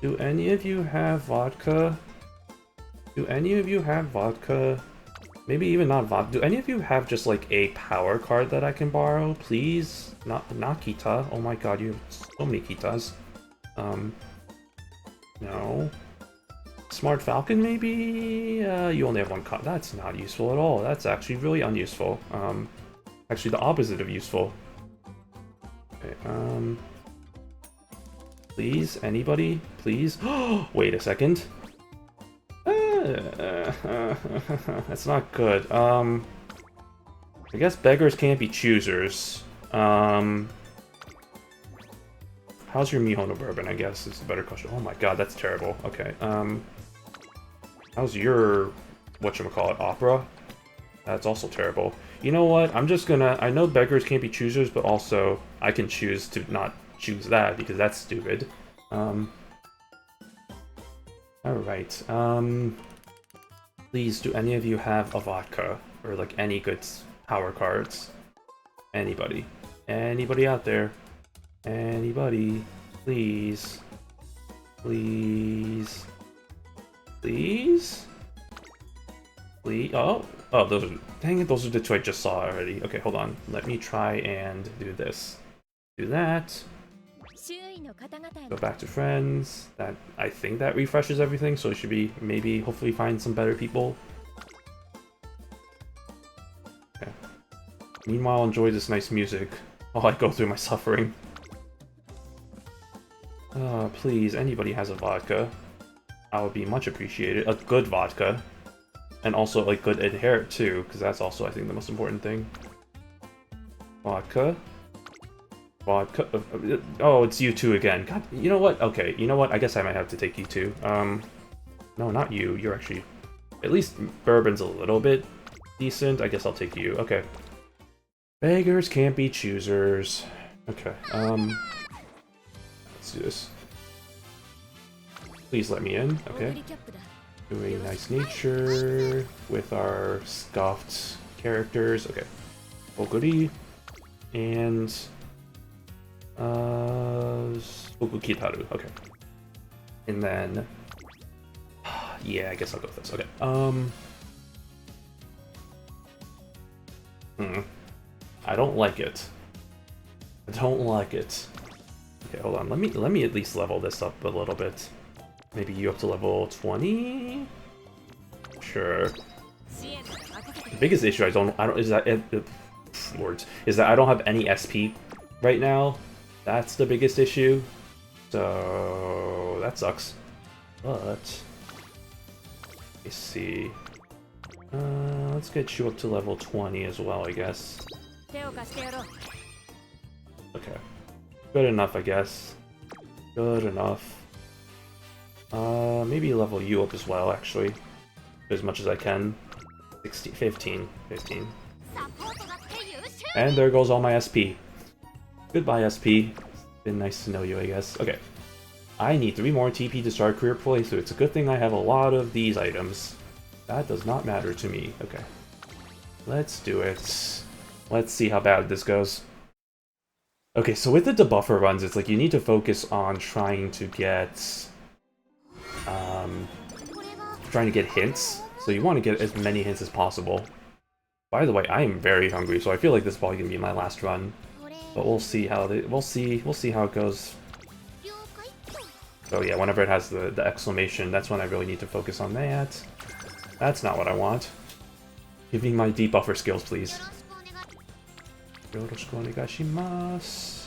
Do any of you have vodka? Do any of you have vodka? Maybe even not vodka. Do any of you have just like a power card that I can borrow? Please? Not Kita. Oh my god, you have so many Kitas. No. Smart Falcon, maybe? You only have one copy. That's not useful at all. That's actually really unuseful. Actually the opposite of useful. Okay, please, anybody? Please? Wait a second. That's not good. I guess beggars can't be choosers. How's your Mihono Bourbon, I guess, is a better question. Oh my god, that's terrible. Okay, how's your, whatchamacallit, Opera? That's also terrible. You know what, I'm just gonna, I know beggars can't be choosers, but also, I can choose to not choose that, because that's stupid. Alright, please, do any of you have a vodka? Or, like, any good power cards? Anybody? Anybody out there? Anybody? Please? Please? Please? Please? Oh, those are, dang it, those are the two I just saw already. Okay, hold on. Let me try and do this. Do that. Go back to friends. That, I think that refreshes everything, so it should be, maybe, hopefully find some better people. Okay. Meanwhile, enjoy this nice music while I go through my suffering. Please, anybody has a vodka. I would be much appreciated. A good vodka. And also, like, good inherit, too, because that's also, I think, the most important thing. Vodka. Vodka. Oh, it's you two again. God, you know what? Okay, you know what? I guess I might have to take you two. No, not you. You're actually... At least bourbon's a little bit decent. I guess I'll take you. Okay. Beggars can't be choosers. Okay, let's do this. Please let me in. Okay. Doing nice nature with our scuffed characters. Okay. Oh, goody. And... Kitaru. Okay. And then... yeah, I guess I'll go with this. Okay. I don't like it. I don't like it. Okay, hold on. Let me at least level this up a little bit. Maybe you up to level 20? Sure. The biggest issue is that I don't have any SP right now. That's the biggest issue. So that sucks. But let's see. Let's get you up to level 20 as well, I guess. Okay. Good enough, I guess. Good enough. Maybe level you up as well, actually. As much as I can. 16, 15. And there goes all my SP. Goodbye, SP. Been nice to know you, I guess. Okay. I need 3 more TP to start career playthrough. It's a good thing I have a lot of these items. That does not matter to me. Okay. Let's do it. Let's see how bad this goes. Okay, so with the debuffer runs, it's like you need to focus on trying to get hints. So you want to get as many hints as possible. By the way, I am very hungry, so I feel like this is probably gonna be my last run. But we'll see how we'll see how it goes. So yeah, whenever it has the exclamation, that's when I really need to focus on that. That's not what I want. Give me my debuffer skills, please. Yoroshiku onegaishimasu.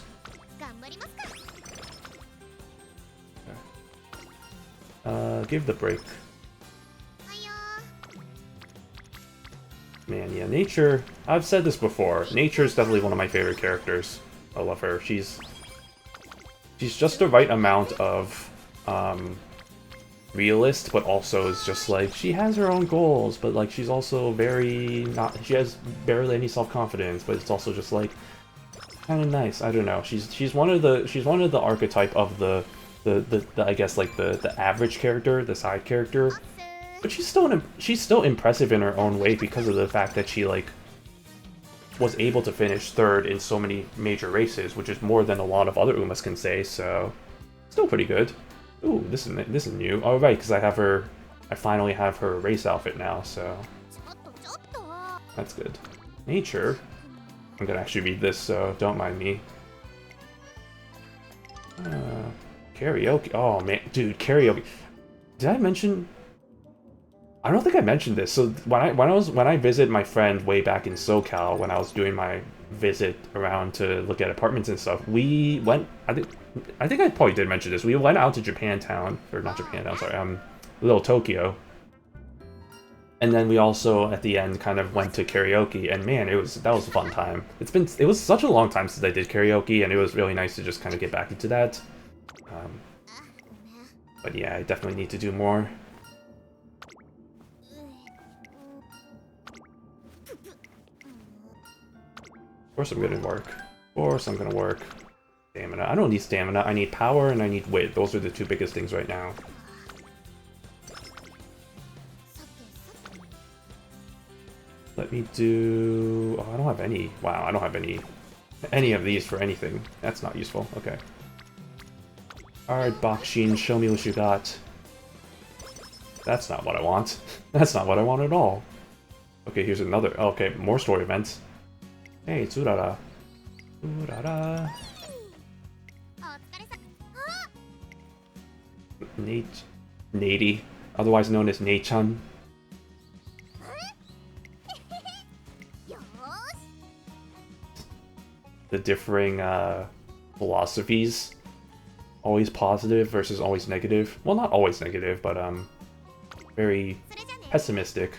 Give the break. Man, yeah, Nature... I've said this before. Nature is definitely one of my favorite characters. I love her. She's just the right amount of, realist, but also is just like, she has her own goals, but like, she's also very not... She has barely any self-confidence, but it's also just like, kind of nice. I don't know. She's one of the archetype of the I guess like the average character, the side character. But she's still impressive in her own way because of the fact that she like was able to finish 3rd in so many major races, which is more than a lot of other Umas can say. So still pretty good. Ooh, this is new. Oh right, because I finally have her race outfit now, so that's good. Nature. I'm gonna actually read this, so don't mind me. Karaoke. Oh man, dude, karaoke. Did I mention? I don't think I mentioned this. So when I visit my friend way back in SoCal, when I was doing my visit around to look at apartments and stuff, we went. I think I probably did mention this. We went out to Japantown, or not Japantown. Sorry, Little Tokyo. And then we also, at the end, kind of went to karaoke, and man, that was a fun time. It was such a long time since I did karaoke, and it was really nice to just kind of get back into that. But yeah, I definitely need to do more. Of course I'm gonna work. Of course I'm gonna work. Stamina. I don't need stamina, I need power and I need wit. Those are the two biggest things right now. Let me do... Oh, I don't have any. Wow, I don't have any of these for anything. That's not useful. Okay. Alright, Bakshin, show me what you got. That's not what I want. That's not what I want at all. Okay, here's another... Okay, more story events. Hey, Tsurara. Tsurara. Nate. Otherwise known as Nate-chan. The differing philosophies. Always positive versus always negative. Well, not always negative, but very pessimistic.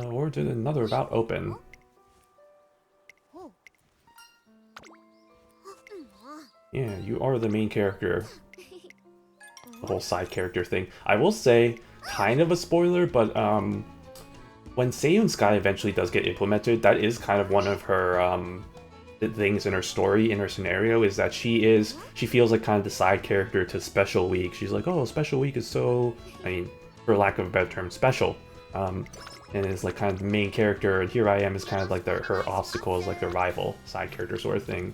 Or did another about open? Yeah, you are the main character. The whole side character thing. I will say, kind of a spoiler, but when Seiyun Sky eventually does get implemented, that is kind of one of her things in her story, in her scenario, is that she feels like kind of the side character to Special Week. She's like, oh, Special Week is so, I mean, for lack of a better term, special. And is like kind of the main character, and here I am is kind of like her obstacle is like the rival side character sort of thing.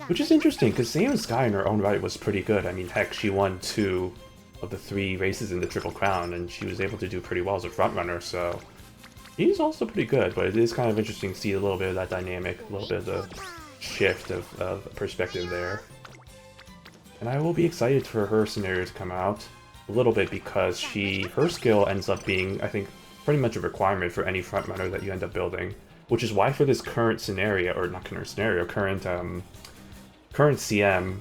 Which is interesting, because Seiyun Sky in her own right was pretty good. I mean, heck, she won 2 of the 3 races in the Triple Crown, and she was able to do pretty well as a frontrunner, so... She's also pretty good, but it is kind of interesting to see a little bit of that dynamic, a little bit of the shift of perspective there. And I will be excited for her scenario to come out, a little bit, because her skill ends up being, I think, pretty much a requirement for any frontrunner that you end up building. Which is why for this current scenario, or not current scenario, current CM,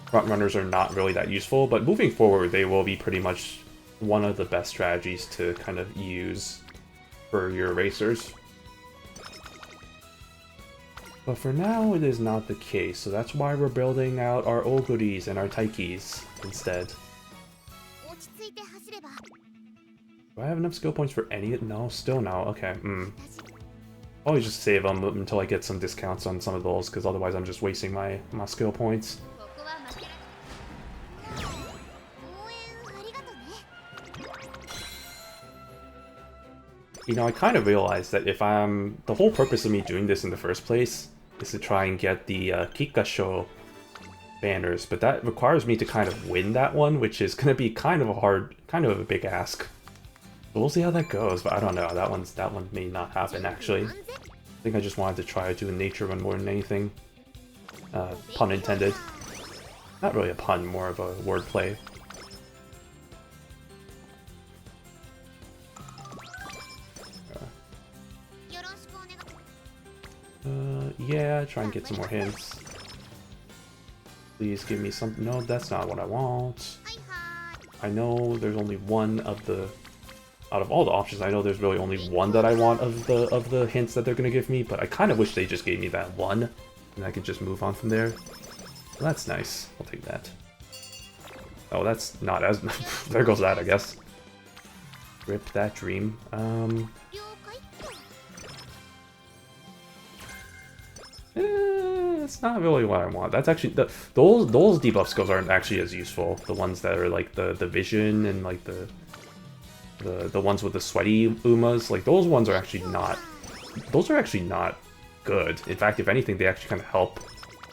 frontrunners are not really that useful, but moving forward they will be pretty much one of the best strategies to kind of use for your racers. But for now it is not the case, so that's why we're building out our Oguris and our Taikis instead. Do I have enough skill points for any? No, still no. Okay, Always just save them until I get some discounts on some of those, because otherwise I'm just wasting my skill points. You know, I kind of realized that if the whole purpose of me doing this in the first place is to try and get the Kikkasho banners, but that requires me to kind of win that one, which is going to be kind of a big ask. But we'll see how that goes, but I don't know, that one may not happen actually. I think I just wanted to try doing nature run more than anything. Pun intended. Not really a pun, more of a wordplay. Yeah, try and get some more hints. Please give me some. No, that's not what I want. I know there's only one of the... Out of all the options, I know there's really only one that I want of the hints that they're gonna give me, but I kind of wish they just gave me that one, and I could just move on from there. Well, that's nice. I'll take that. Oh, that's not as... There goes that, I guess. Rip that dream. It's not really what I want. That's actually... Those debuff skills aren't actually as useful. The ones that are like the vision and like the ones with the sweaty Umas, like those ones are actually not... Those are actually not good. In fact, if anything, they actually kind of help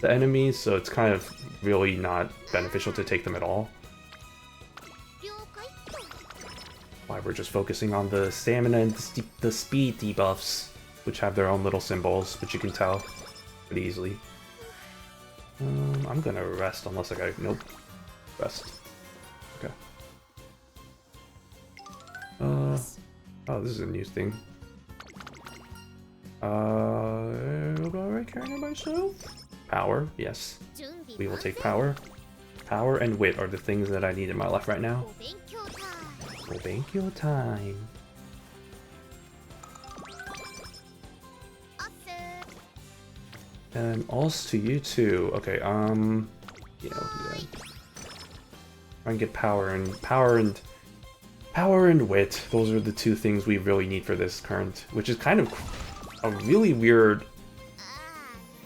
the enemies, so it's kind of really not beneficial to take them at all. Why we're just focusing on the stamina and the speed debuffs, which have their own little symbols, which you can tell pretty easily. I'm gonna rest unless I got... Nope. Rest. Okay. Oh, this is a new thing. Do I care about myself? Power, yes. We will take power. Power and wit are the things that I need in my life right now. Obenkyo time. And also to you too. Okay, yeah. I can get power and wit. Those are the two things we really need for this current, which is kind of a really weird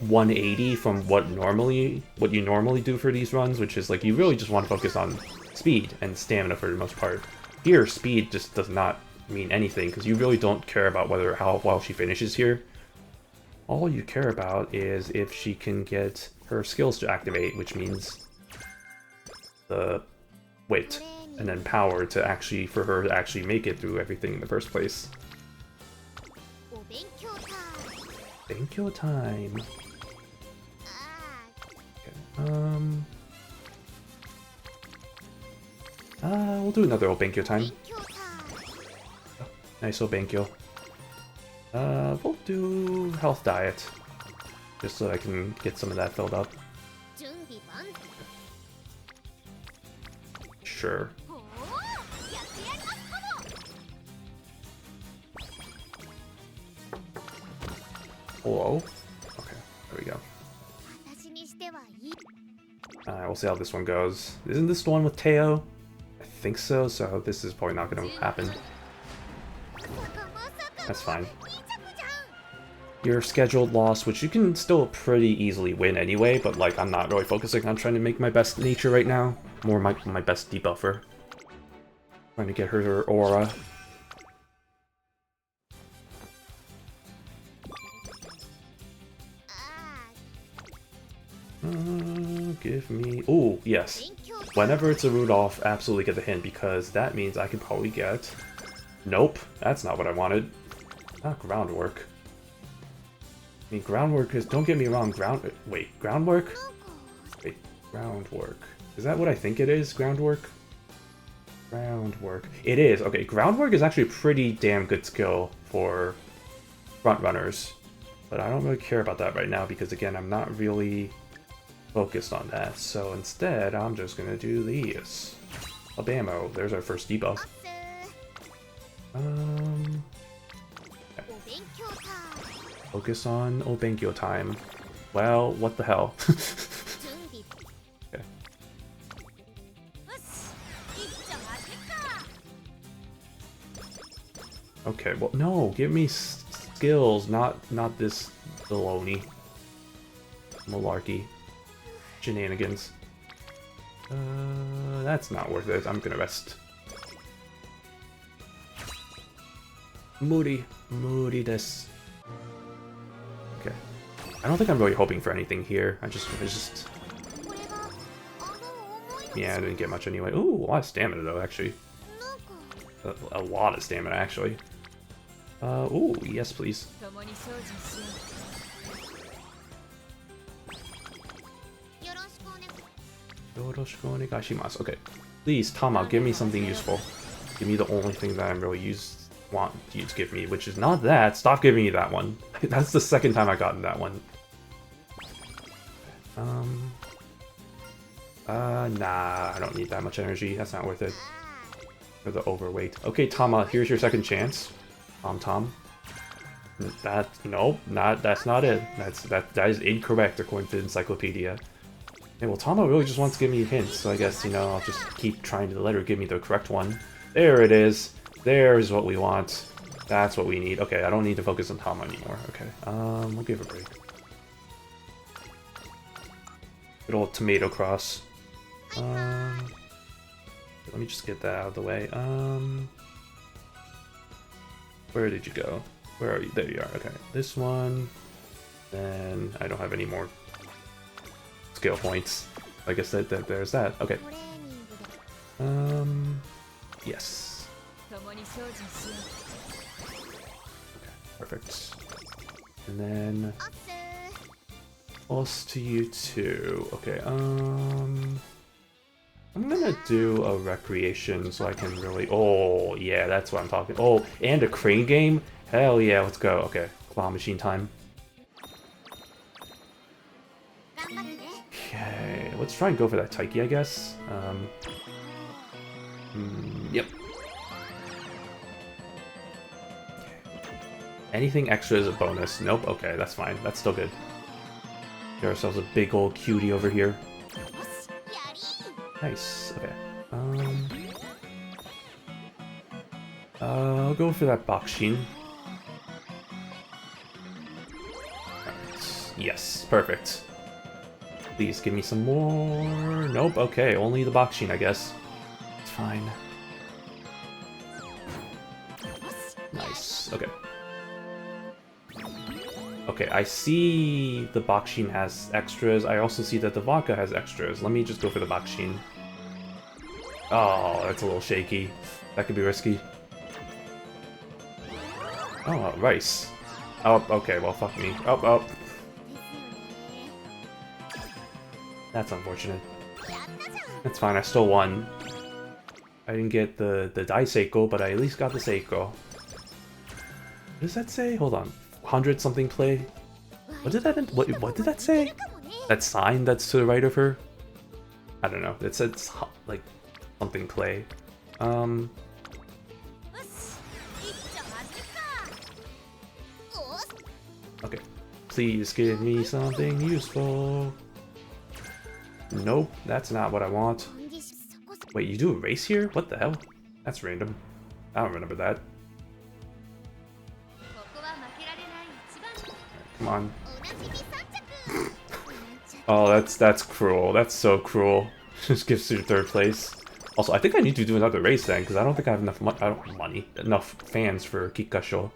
180 from what you normally do for these runs, which is like you really just want to focus on speed and stamina for the most part. Here, speed just does not mean anything because you really don't care about how well she finishes here. All you care about is if she can get her skills to activate, which means the wit and then power to for her to actually make it through everything in the first place. Obenkyo time. Okay. We'll do another Obenkyo time. Oh, nice Obenkyo. We'll do health diet, just so I can get some of that filled up. Sure. Hello? Okay, there we go. We'll see how this one goes. Isn't this the one with Teo? I think so, so this is probably not going to happen. That's fine. Your scheduled loss, which you can still pretty easily win anyway, but like I'm not really focusing on trying to make my best nature right now. More my best debuffer. Trying to get her aura. Give me... Ooh, yes. Whenever it's a Rudolph, absolutely get the hint, because that means I can probably get... Nope, that's not what I wanted. Not groundwork. I mean, groundwork is... Don't get me wrong, Wait, groundwork? Wait, groundwork. Is that what I think it is, groundwork? Groundwork. It is. Okay, groundwork is actually a pretty damn good skill for front runners. But I don't really care about that right now, because again, I'm not really focused on that. So instead, I'm just gonna do these. Bammo. There's our first debuff. Okay. Focus on Obenkyo time. Well, what the hell? Okay. Okay, well, no, give me skills, not this baloney. Malarkey. Shenanigans. That's not worth it. I'm gonna rest. Moody this. Okay. I don't think I'm really hoping for anything here. I just... Yeah, I didn't get much anyway. Ooh, a lot of stamina though, actually. A lot of stamina, actually. Ooh, yes, please. Okay. Please, Tama, give me something useful. Give me the only thing that I'm really want you to give me, which is not that. Stop giving me that one. That's the second time I've gotten that one. Nah, I don't need that much energy. That's not worth it. For the overweight. Okay, Tama, here's your second chance. Tom. That's not it. That is incorrect according to Encyclopedia. Okay, well, Tama really just wants to give me hints, so I guess, you know, I'll just keep trying to let her give me the correct one. There it is. There's what we want. That's what we need. Okay, I don't need to focus on Tama anymore. Okay, we'll give her a break. Good old tomato cross. Let me just get that out of the way. Where did you go? Where are you? There you are. Okay, this one. Then I don't have any more skill points. I guess there's that. Okay. Yes. Okay, perfect. And then close to you too. Okay, I'm gonna do a recreation so I can really. Oh yeah, that's what I'm talking. Oh, and a crane game. Hell yeah, let's go. Okay, claw machine time. Okay, let's try and go for that Taiki, I guess. Yep. Anything extra is a bonus. Nope. Okay, that's fine. That's still good. Get ourselves a big old cutie over here. Nice. Okay. I'll go for that Bakshin. Right. Yes, perfect. Please give me some more. Nope. Okay, only the Bakshin, I guess. It's fine. Nice. Okay. Okay, I see the Bakshin has extras. I also see that the vodka has extras. Let me just go for the Bakshin. Oh, that's a little shaky. That could be risky. Oh, rice. Oh, okay, well, fuck me. Oh, oh. That's unfortunate. That's fine, I still won. I didn't get the Dai Seiko, but I at least got the Seiko. What does that say? Hold on. 100 something play? What did that what did that say? That sign that's to the right of her? I don't know. It said like something play. Okay. Please give me something useful. Nope, that's not what I want. Wait, you do a race here? What the hell? That's random. I don't remember that. Come on. Oh, that's cruel. That's so cruel. Just gives you third place. Also, I think I need to do another race then, because I don't think I have enough enough fans for Kikkasho.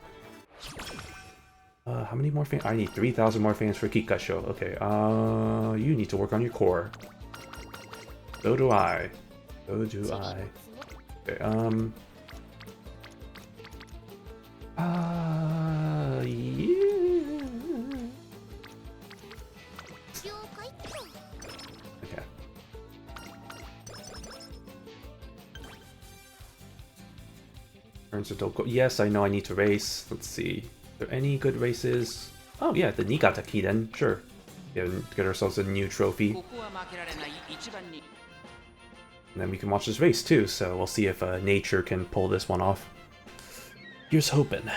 How many more fans? I need 3,000 more fans for Kikkasho. Okay, you need to work on your core. So do I. So do I. Okay, yeah. Okay. Turns to Doko. Yes, I know I need to race. Let's see. Are there any good races? Oh yeah, the Niigataki then. Sure. Get ourselves a new trophy. And then we can watch this race too, so we'll see if nature can pull this one off. Here's hoping.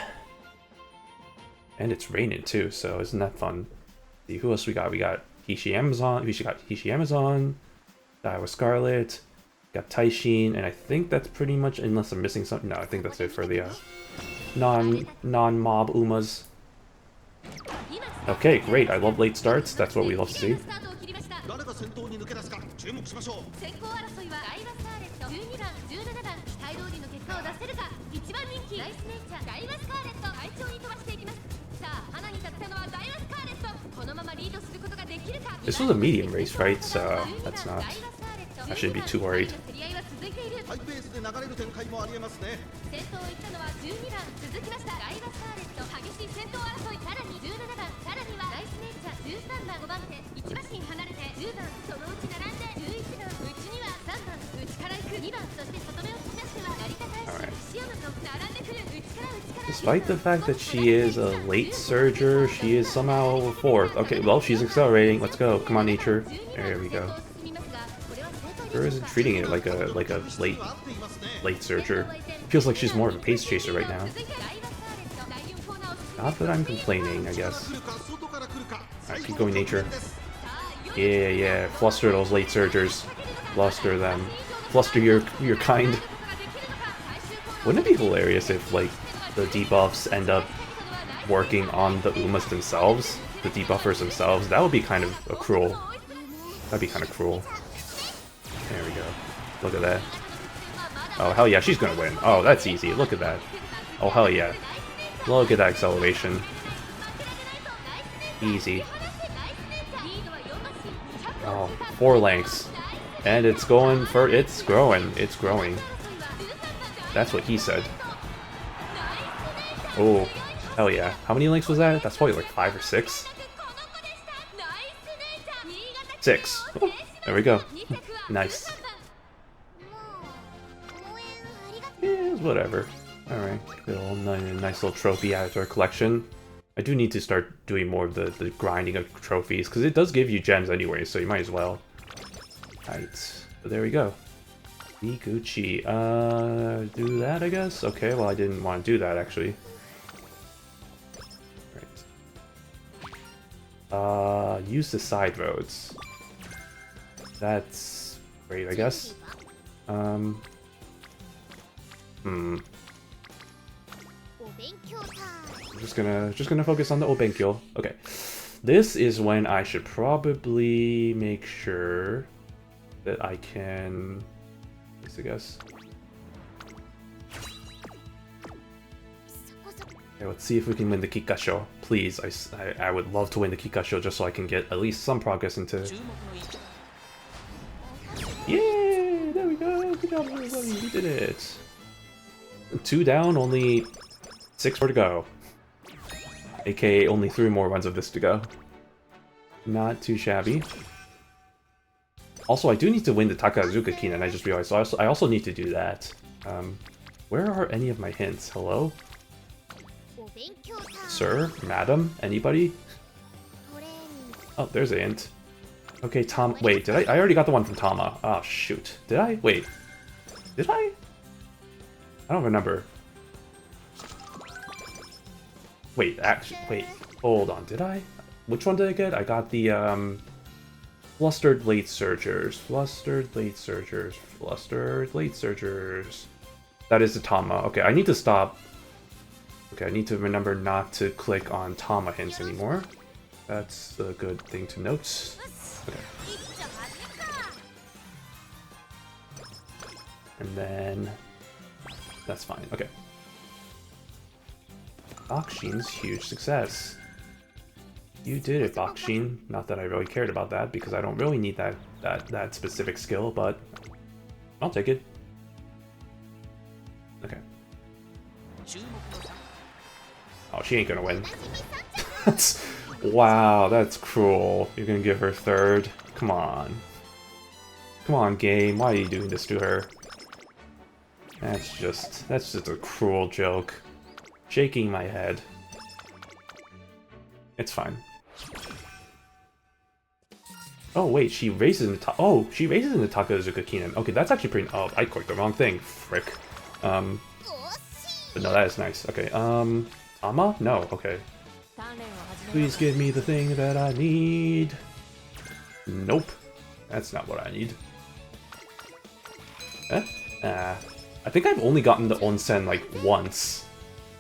And it's raining too, so isn't that fun? Let's see, who else we got? We got Hishi Amazon, Daiwa Scarlet, got Taishin, and I think that's pretty much, unless I'm missing something. No, I think that's it for the non-mob Umas. Okay, great. I love late starts. That's what we love to see. This was a medium race, right? So that's not... I shouldn't be too worried. Despite the fact that she is a late surger, she is somehow fourth. Okay, well, she's accelerating. Let's go. Come on, nature. There we go. Or isn't treating it like a late surger. Feels like she's more of a pace chaser right now. Not that I'm complaining, I guess. Alright, keep going, nature. Yeah, yeah. Fluster those late surgers. Fluster them. Fluster your kind. Wouldn't it be hilarious if, like, the debuffs end up working on the Umas themselves? The debuffers themselves? That would be kind of a cruel. That'd be kind of cruel. There we go. Look at that. Oh, hell yeah, she's gonna win. Oh, that's easy. Look at that. Oh, hell yeah. Look at that acceleration. Easy. Oh, 4 lengths. And it's going for... It's growing. It's growing. That's what he said. Oh, hell yeah. How many lengths was that? That's probably like 5 or 6. 6. Oh, there we go. Nice. Yeah, whatever. Alright, nice little trophy added to our collection. I do need to start doing more of the grinding of trophies, because it does give you gems anyway, so you might as well. Alright, but there we go. Gucci. Do that, I guess? Okay, well, I didn't want to do that, actually. Right. Use the side roads. That's great, I guess. I'm just gonna focus on the obenkyo. Okay. This is when I should probably make sure that I can... I guess. Okay, let's see if we can win the Kikasho. Please, I would love to win the Kikasho just so I can get at least some progress into... Yeah! There we go! Good job, everybody! We did it! 2 down, only 6 more to go. AKA only 3 more runs of this to go. Not too shabby. Also, I do need to win the Takazuka Kin, and I just realized, so I also need to do that. Where are any of my hints? Hello? Sir? Madam? Anybody? Oh, there's a hint. Okay, Tom. Wait, did I already got the one from Tama. Oh, shoot. Did I? Wait. Did I? I don't remember. Wait, actually, wait. Hold on, did I? Which one did I get? I got the, Flustered Late Searchers. Flustered Late Searchers. Flustered Late Searchers. That is the Tama. Okay, I need to stop. Okay, I need to remember not to click on Tama hints anymore. That's a good thing to note. Okay. And then... That's fine. Okay. Bakshin's huge success. You did it, Bakshin. Not that I really cared about that, because I don't really need that specific skill, but I'll take it. Okay. Oh, she ain't gonna win. Wow, that's cruel. You're gonna give her 3rd? Come on. Come on, game. Why are you doing this to her? That's just a cruel joke. Shaking my head. It's fine. Oh wait, she raises in the she raises in the Takazuka Kinen. Okay, that's actually pretty. Oh, I clicked the wrong thing. Frick. But no, that is nice. Okay. Tama? No. Okay. Please give me the thing that I need. Nope. That's not what I need. I think I've only gotten the onsen like once,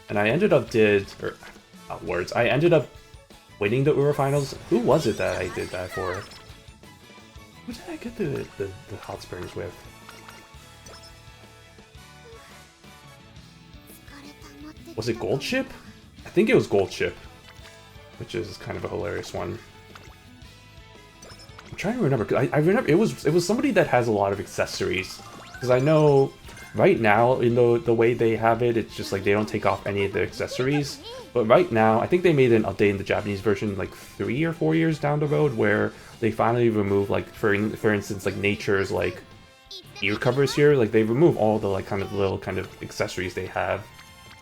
and I ended up I ended up winning the Ura finals. Who was it that I did that for? Who did I get the hot springs with? Was it Gold Ship? I think it was Gold Ship, which is kind of a hilarious one. I'm trying to remember, because I remember it was somebody that has a lot of accessories. Because I know right now, in the way they have it, it's just like they don't take off any of the accessories. But right now, I think they made an update in the Japanese version like 3 or 4 years down the road where they finally remove, like, for instance, like Nature's like ear covers here. Like they remove all the like kind of little kind of accessories they have,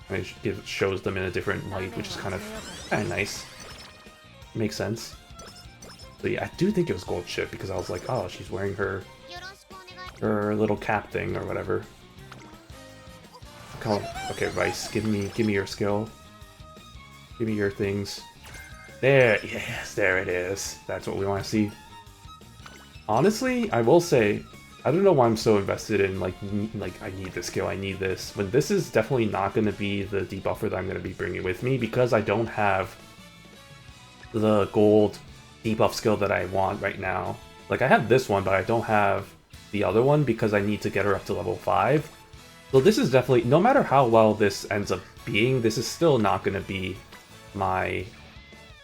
and it shows them in a different light, which is kind of nice. Makes sense. But yeah, I do think it was Gold Ship because I was like, oh, she's wearing her little cap thing or whatever. Okay, Rice, give me your skill. Give me your things. There, yes, there it is. That's what we want to see. Honestly, I will say, I don't know why I'm so invested in like I need this skill, I need this. But this is definitely not going to be the debuffer that I'm going to be bringing with me because I don't have the gold debuff skill that I want right now. Like I have this one, but I don't have the other one because I need to get her up to level 5. So this is definitely, no matter how well this ends up being, this is still not going to be my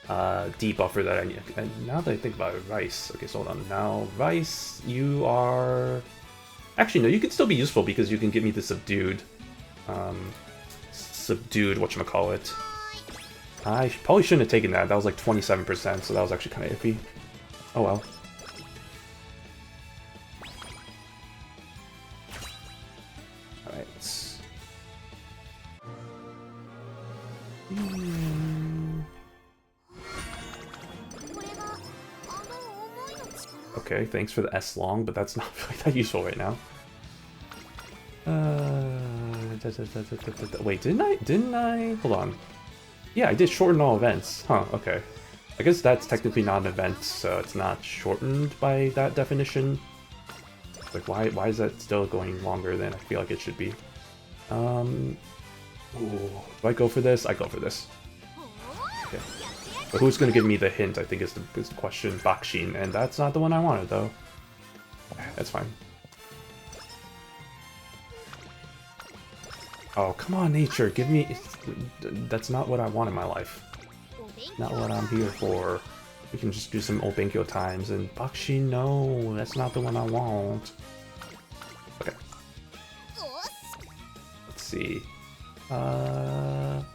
debuffer that I need. And now that I think about it, Rice. Okay, so hold on. Now, Rice, you are... Actually, no, you can still be useful because you can give me the subdued... subdued whatchamacallit. I probably shouldn't have taken that. That was like 27%, so that was actually kind of iffy. Oh well. Alright. Okay, thanks for the S long, but that's not really that useful right now. Wait, didn't I? Hold on. Yeah, I did shorten all events. Huh, okay. I guess that's technically not an event, so it's not shortened by that definition. Like, why is that still going longer than I feel like it should be? Ooh, do I go for this? I go for this. Okay. But who's gonna give me the hint, I think is the question. Bakshin, and that's not the one I wanted, though. That's fine. Oh, come on, nature, give me... That's not what I want in my life. Not what I'm here for. We can just do some Obenkyo times, and Bakshi, no, that's not the one I want. Okay. Let's see. I'm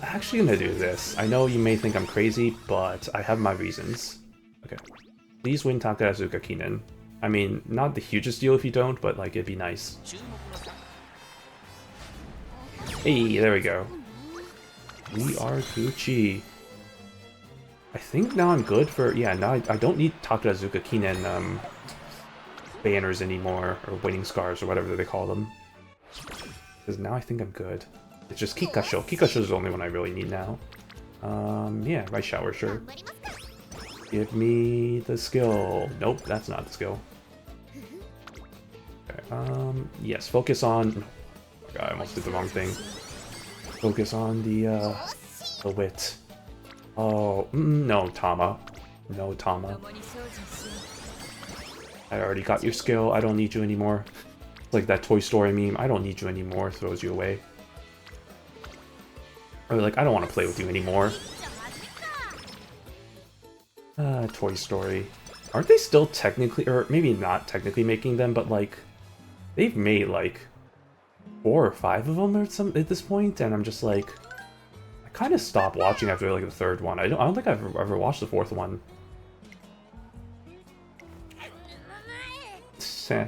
actually gonna do this. I know you may think I'm crazy, but I have my reasons. Okay. Please win Takarazuka Kinen. I mean, not the hugest deal if you don't, but like, it'd be nice. Hey, there we go. We are Gucci. I think now I'm good for... Yeah, now I don't need Takarazuka Kinen banners anymore, or winning scars, or whatever they call them. Because now I think I'm good. It's just Kikasho. Kikasho is the only one I really need now. Yeah, Rice Shower, sure. Give me the skill. Nope, that's not the skill. Okay, yes, focus on... I almost did the wrong thing. Focus on the wit. Oh, no, Tama. No, Tama. I already got your skill. I don't need you anymore. It's like that Toy Story meme. I don't need you anymore. Throws you away. Or like, I don't want to play with you anymore. Toy Story. Aren't they still technically, or maybe not technically making them, but like, they've made like 4 or 5 of them or something at this point, and I'm just like, I kind of stopped watching after like the 3rd one. I don't think I've ever watched the 4th one.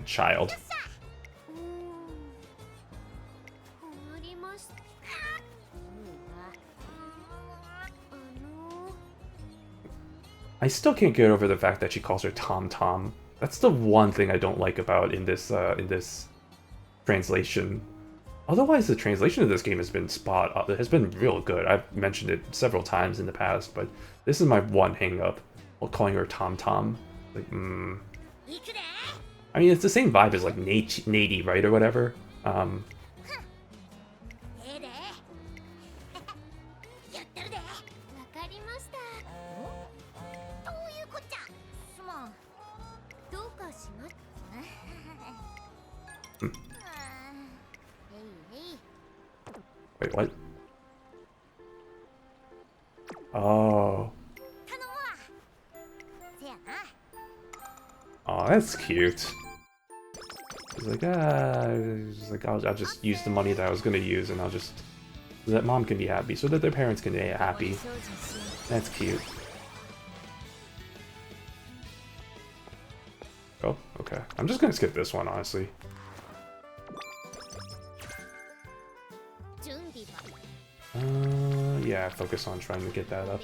Child. I still can't get over the fact that she calls her Tom Tom. That's the one thing I don't like about in this translation. Otherwise, the translation of this game has been it has been real good. I've mentioned it several times in the past, but this is my one hang-up while calling her Tom Tom. Like, I mean, it's the same vibe as like Nady, right, or whatever. Wait, what? Oh. Oh, that's cute. He's like, I'll just use the money that I was gonna use, and I'll just so that mom can be happy, so that their parents can be happy. That's cute. Oh, okay. I'm just gonna skip this one, honestly. Yeah, focus on trying to get that up.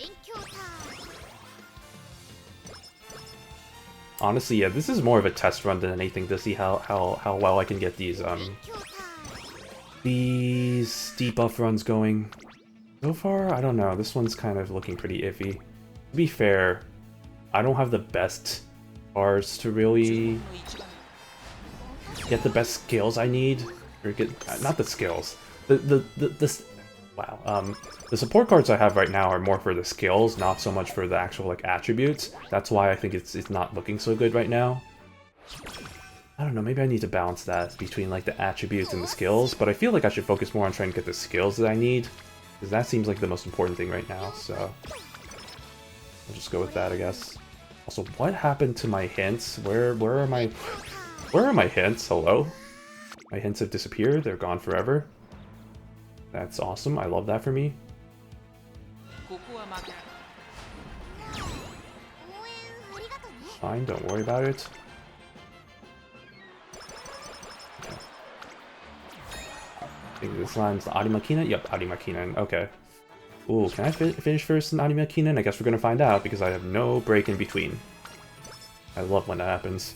Honestly, yeah, this is more of a test run than anything to see how well I can get these debuff runs going. So far, I don't know. This one's kind of looking pretty iffy. To be fair, I don't have the best bars to really get the best skills I need, or get not the skills. The support cards I have right now are more for the skills, not so much for the actual like attributes. That's why I think it's not looking so good right now. I don't know, maybe I need to balance that between like the attributes and the skills, but I feel like I should focus more on trying to get the skills that I need, because that seems like the most important thing right now, so... I'll just go with that, I guess. Also, what happened to my hints? Where are my hints? Hello? My hints have disappeared. They're gone forever. That's awesome. I love that for me. Fine, don't worry about it. Okay. I think this line's the Arimakina? Yep, Arimakina. Okay. Ooh, can I finish first in Arimakina? I guess we're gonna find out because I have no break in between. I love when that happens.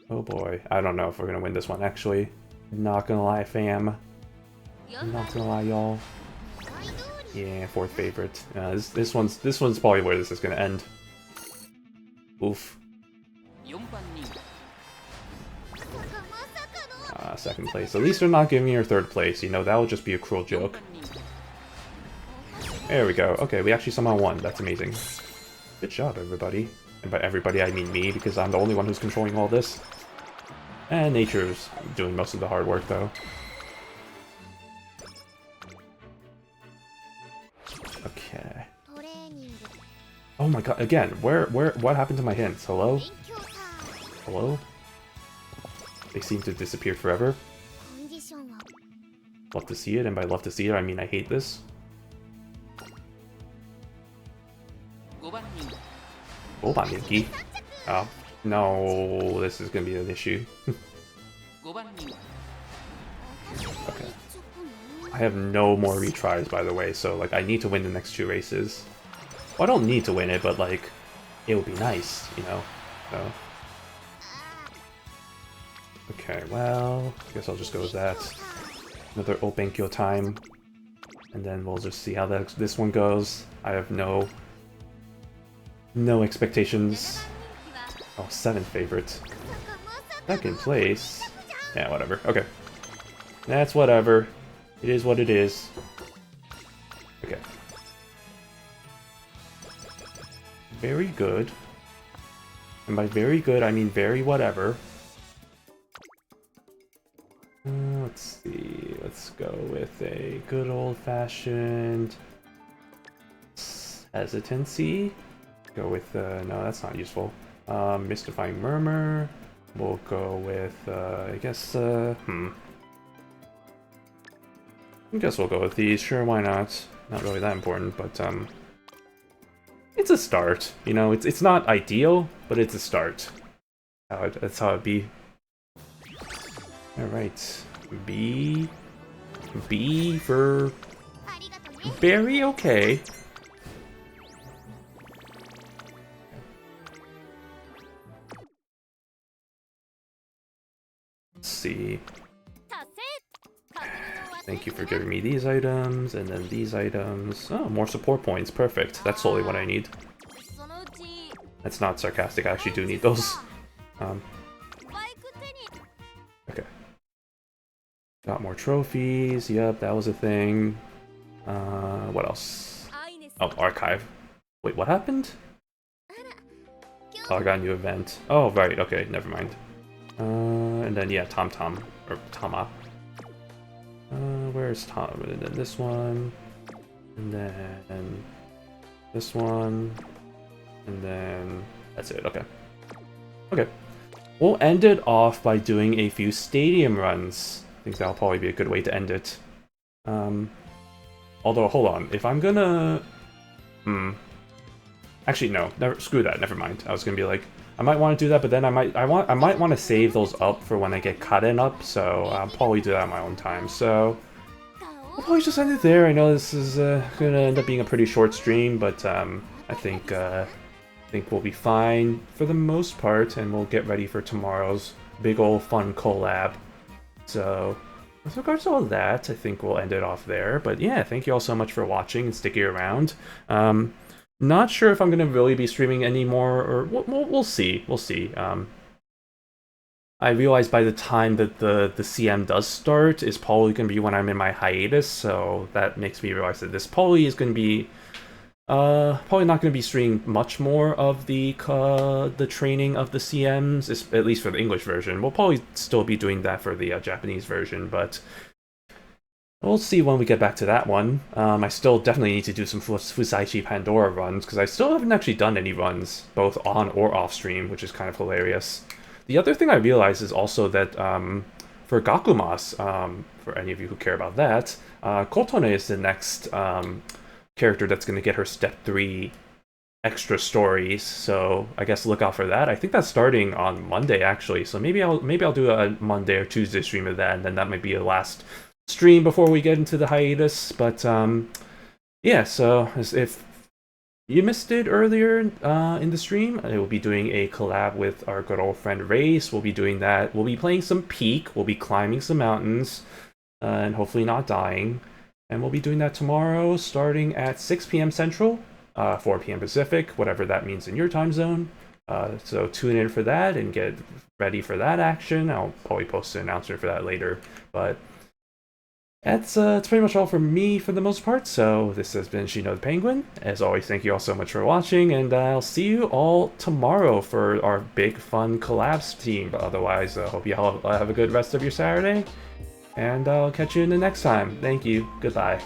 Oh boy. I don't know if we're gonna win this one, actually. Not gonna lie, fam. Not gonna lie, y'all. Yeah, fourth favorite. This one's probably where this is gonna end. Oof. Second place. At least they're not giving me your third place. You know, that would just be a cruel joke. There we go. Okay, we actually somehow won. That's amazing. Good job, everybody. And by everybody, I mean me, because I'm the only one who's controlling all this. And Nature's doing most of the hard work, though. Okay. Oh my god, again, what happened to my hints? Hello? Hello? They seem to disappear forever. Love to see it, and by love to see it, I mean I hate this. Gobaniki. Oh, no, this is gonna be an issue. Okay. I have no more retries, by the way, so, like, I need to win the next 2 races. Well, I don't need to win it, but, like, it would be nice, you know? So. Okay, well, I guess I'll just go with that. Another Openkyo time. And then we'll just see how this one goes. I have no expectations. Oh, 7th favorite. Second place. Yeah, whatever. Okay. That's whatever. It is what it is. Okay. Very good. And by very good, I mean very whatever. Let's see. Let's go with a good old-fashioned hesitancy. Go with, no, that's not useful. Mystifying Murmur. We'll go with, I guess, I guess we'll go with these. Sure, why not? Not really that important, but, it's a start. You know, it's not ideal, but it's a start. That's how it be. Alright. B for very okay. Let's see. Thank you for giving me these items, and then these items. Oh, more support points. Perfect. That's totally what I need. That's not sarcastic. I actually do need those. Okay. Got more trophies. Yep, that was a thing. What else? Oh, archive. Wait, what happened? Oh, I got a new event. Oh, right. Okay, never mind. And then, yeah, Tom. Or Tama. Where's Tom? And then this one. And then this one. And then that's it. Okay. Okay. We'll end it off by doing a few stadium runs. I think that'll probably be a good way to end it. Although, hold on. If I'm gonna... Actually, no. Screw that. Never mind. I was gonna be like, I might want to do that, but then I might want to save those up for when I get Kaden up, so I'll probably do that on my own time. So I'll probably just end it there. I know this is gonna end up being a pretty short stream, but I think we'll be fine for the most part, and we'll get ready for tomorrow's big old fun collab. So with regards to all that, I think we'll end it off there. But yeah, thank you all so much for watching and sticking around. Not sure if I'm going to really be streaming anymore, or we'll see. We'll see. I realize by the time that the CM does start is probably going to be when I'm in my hiatus, so that makes me realize that this probably is going to be probably not going to be streaming much more of the training of the CMs, at least for the English version. We'll probably still be doing that for the Japanese version, but We'll see when we get back to that one. I still definitely need to do some Fusaichi Pandora runs, because I still haven't actually done any runs, both on or off stream, which is kind of hilarious. The other thing I realized is also that for Gakumas, for any of you who care about that, Kotone is the next character that's going to get her Step 3 extra stories, so I guess look out for that. I think that's starting on Monday actually, so maybe I'll do a Monday or Tuesday stream of that, and then that might be a last stream before we get into the hiatus. But yeah, so if you missed it earlier in the stream, I will be doing a collab with our good old friend Race. We'll be doing that. We'll be playing some Peak. We'll be climbing some mountains, and hopefully not dying. And we'll be doing that tomorrow, starting at 6 p.m. Central, 4 p.m. Pacific, whatever that means in your time zone. So tune in for that and get ready for that action. I'll probably post an announcement for that later. But that's pretty much all from me for the most part. So this has been Shino the Penguin. As always, thank you all so much for watching, and I'll see you all tomorrow for our big fun collabs team. But otherwise, I hope you all have a good rest of your Saturday, and I'll catch you in the next time. Thank you. Goodbye.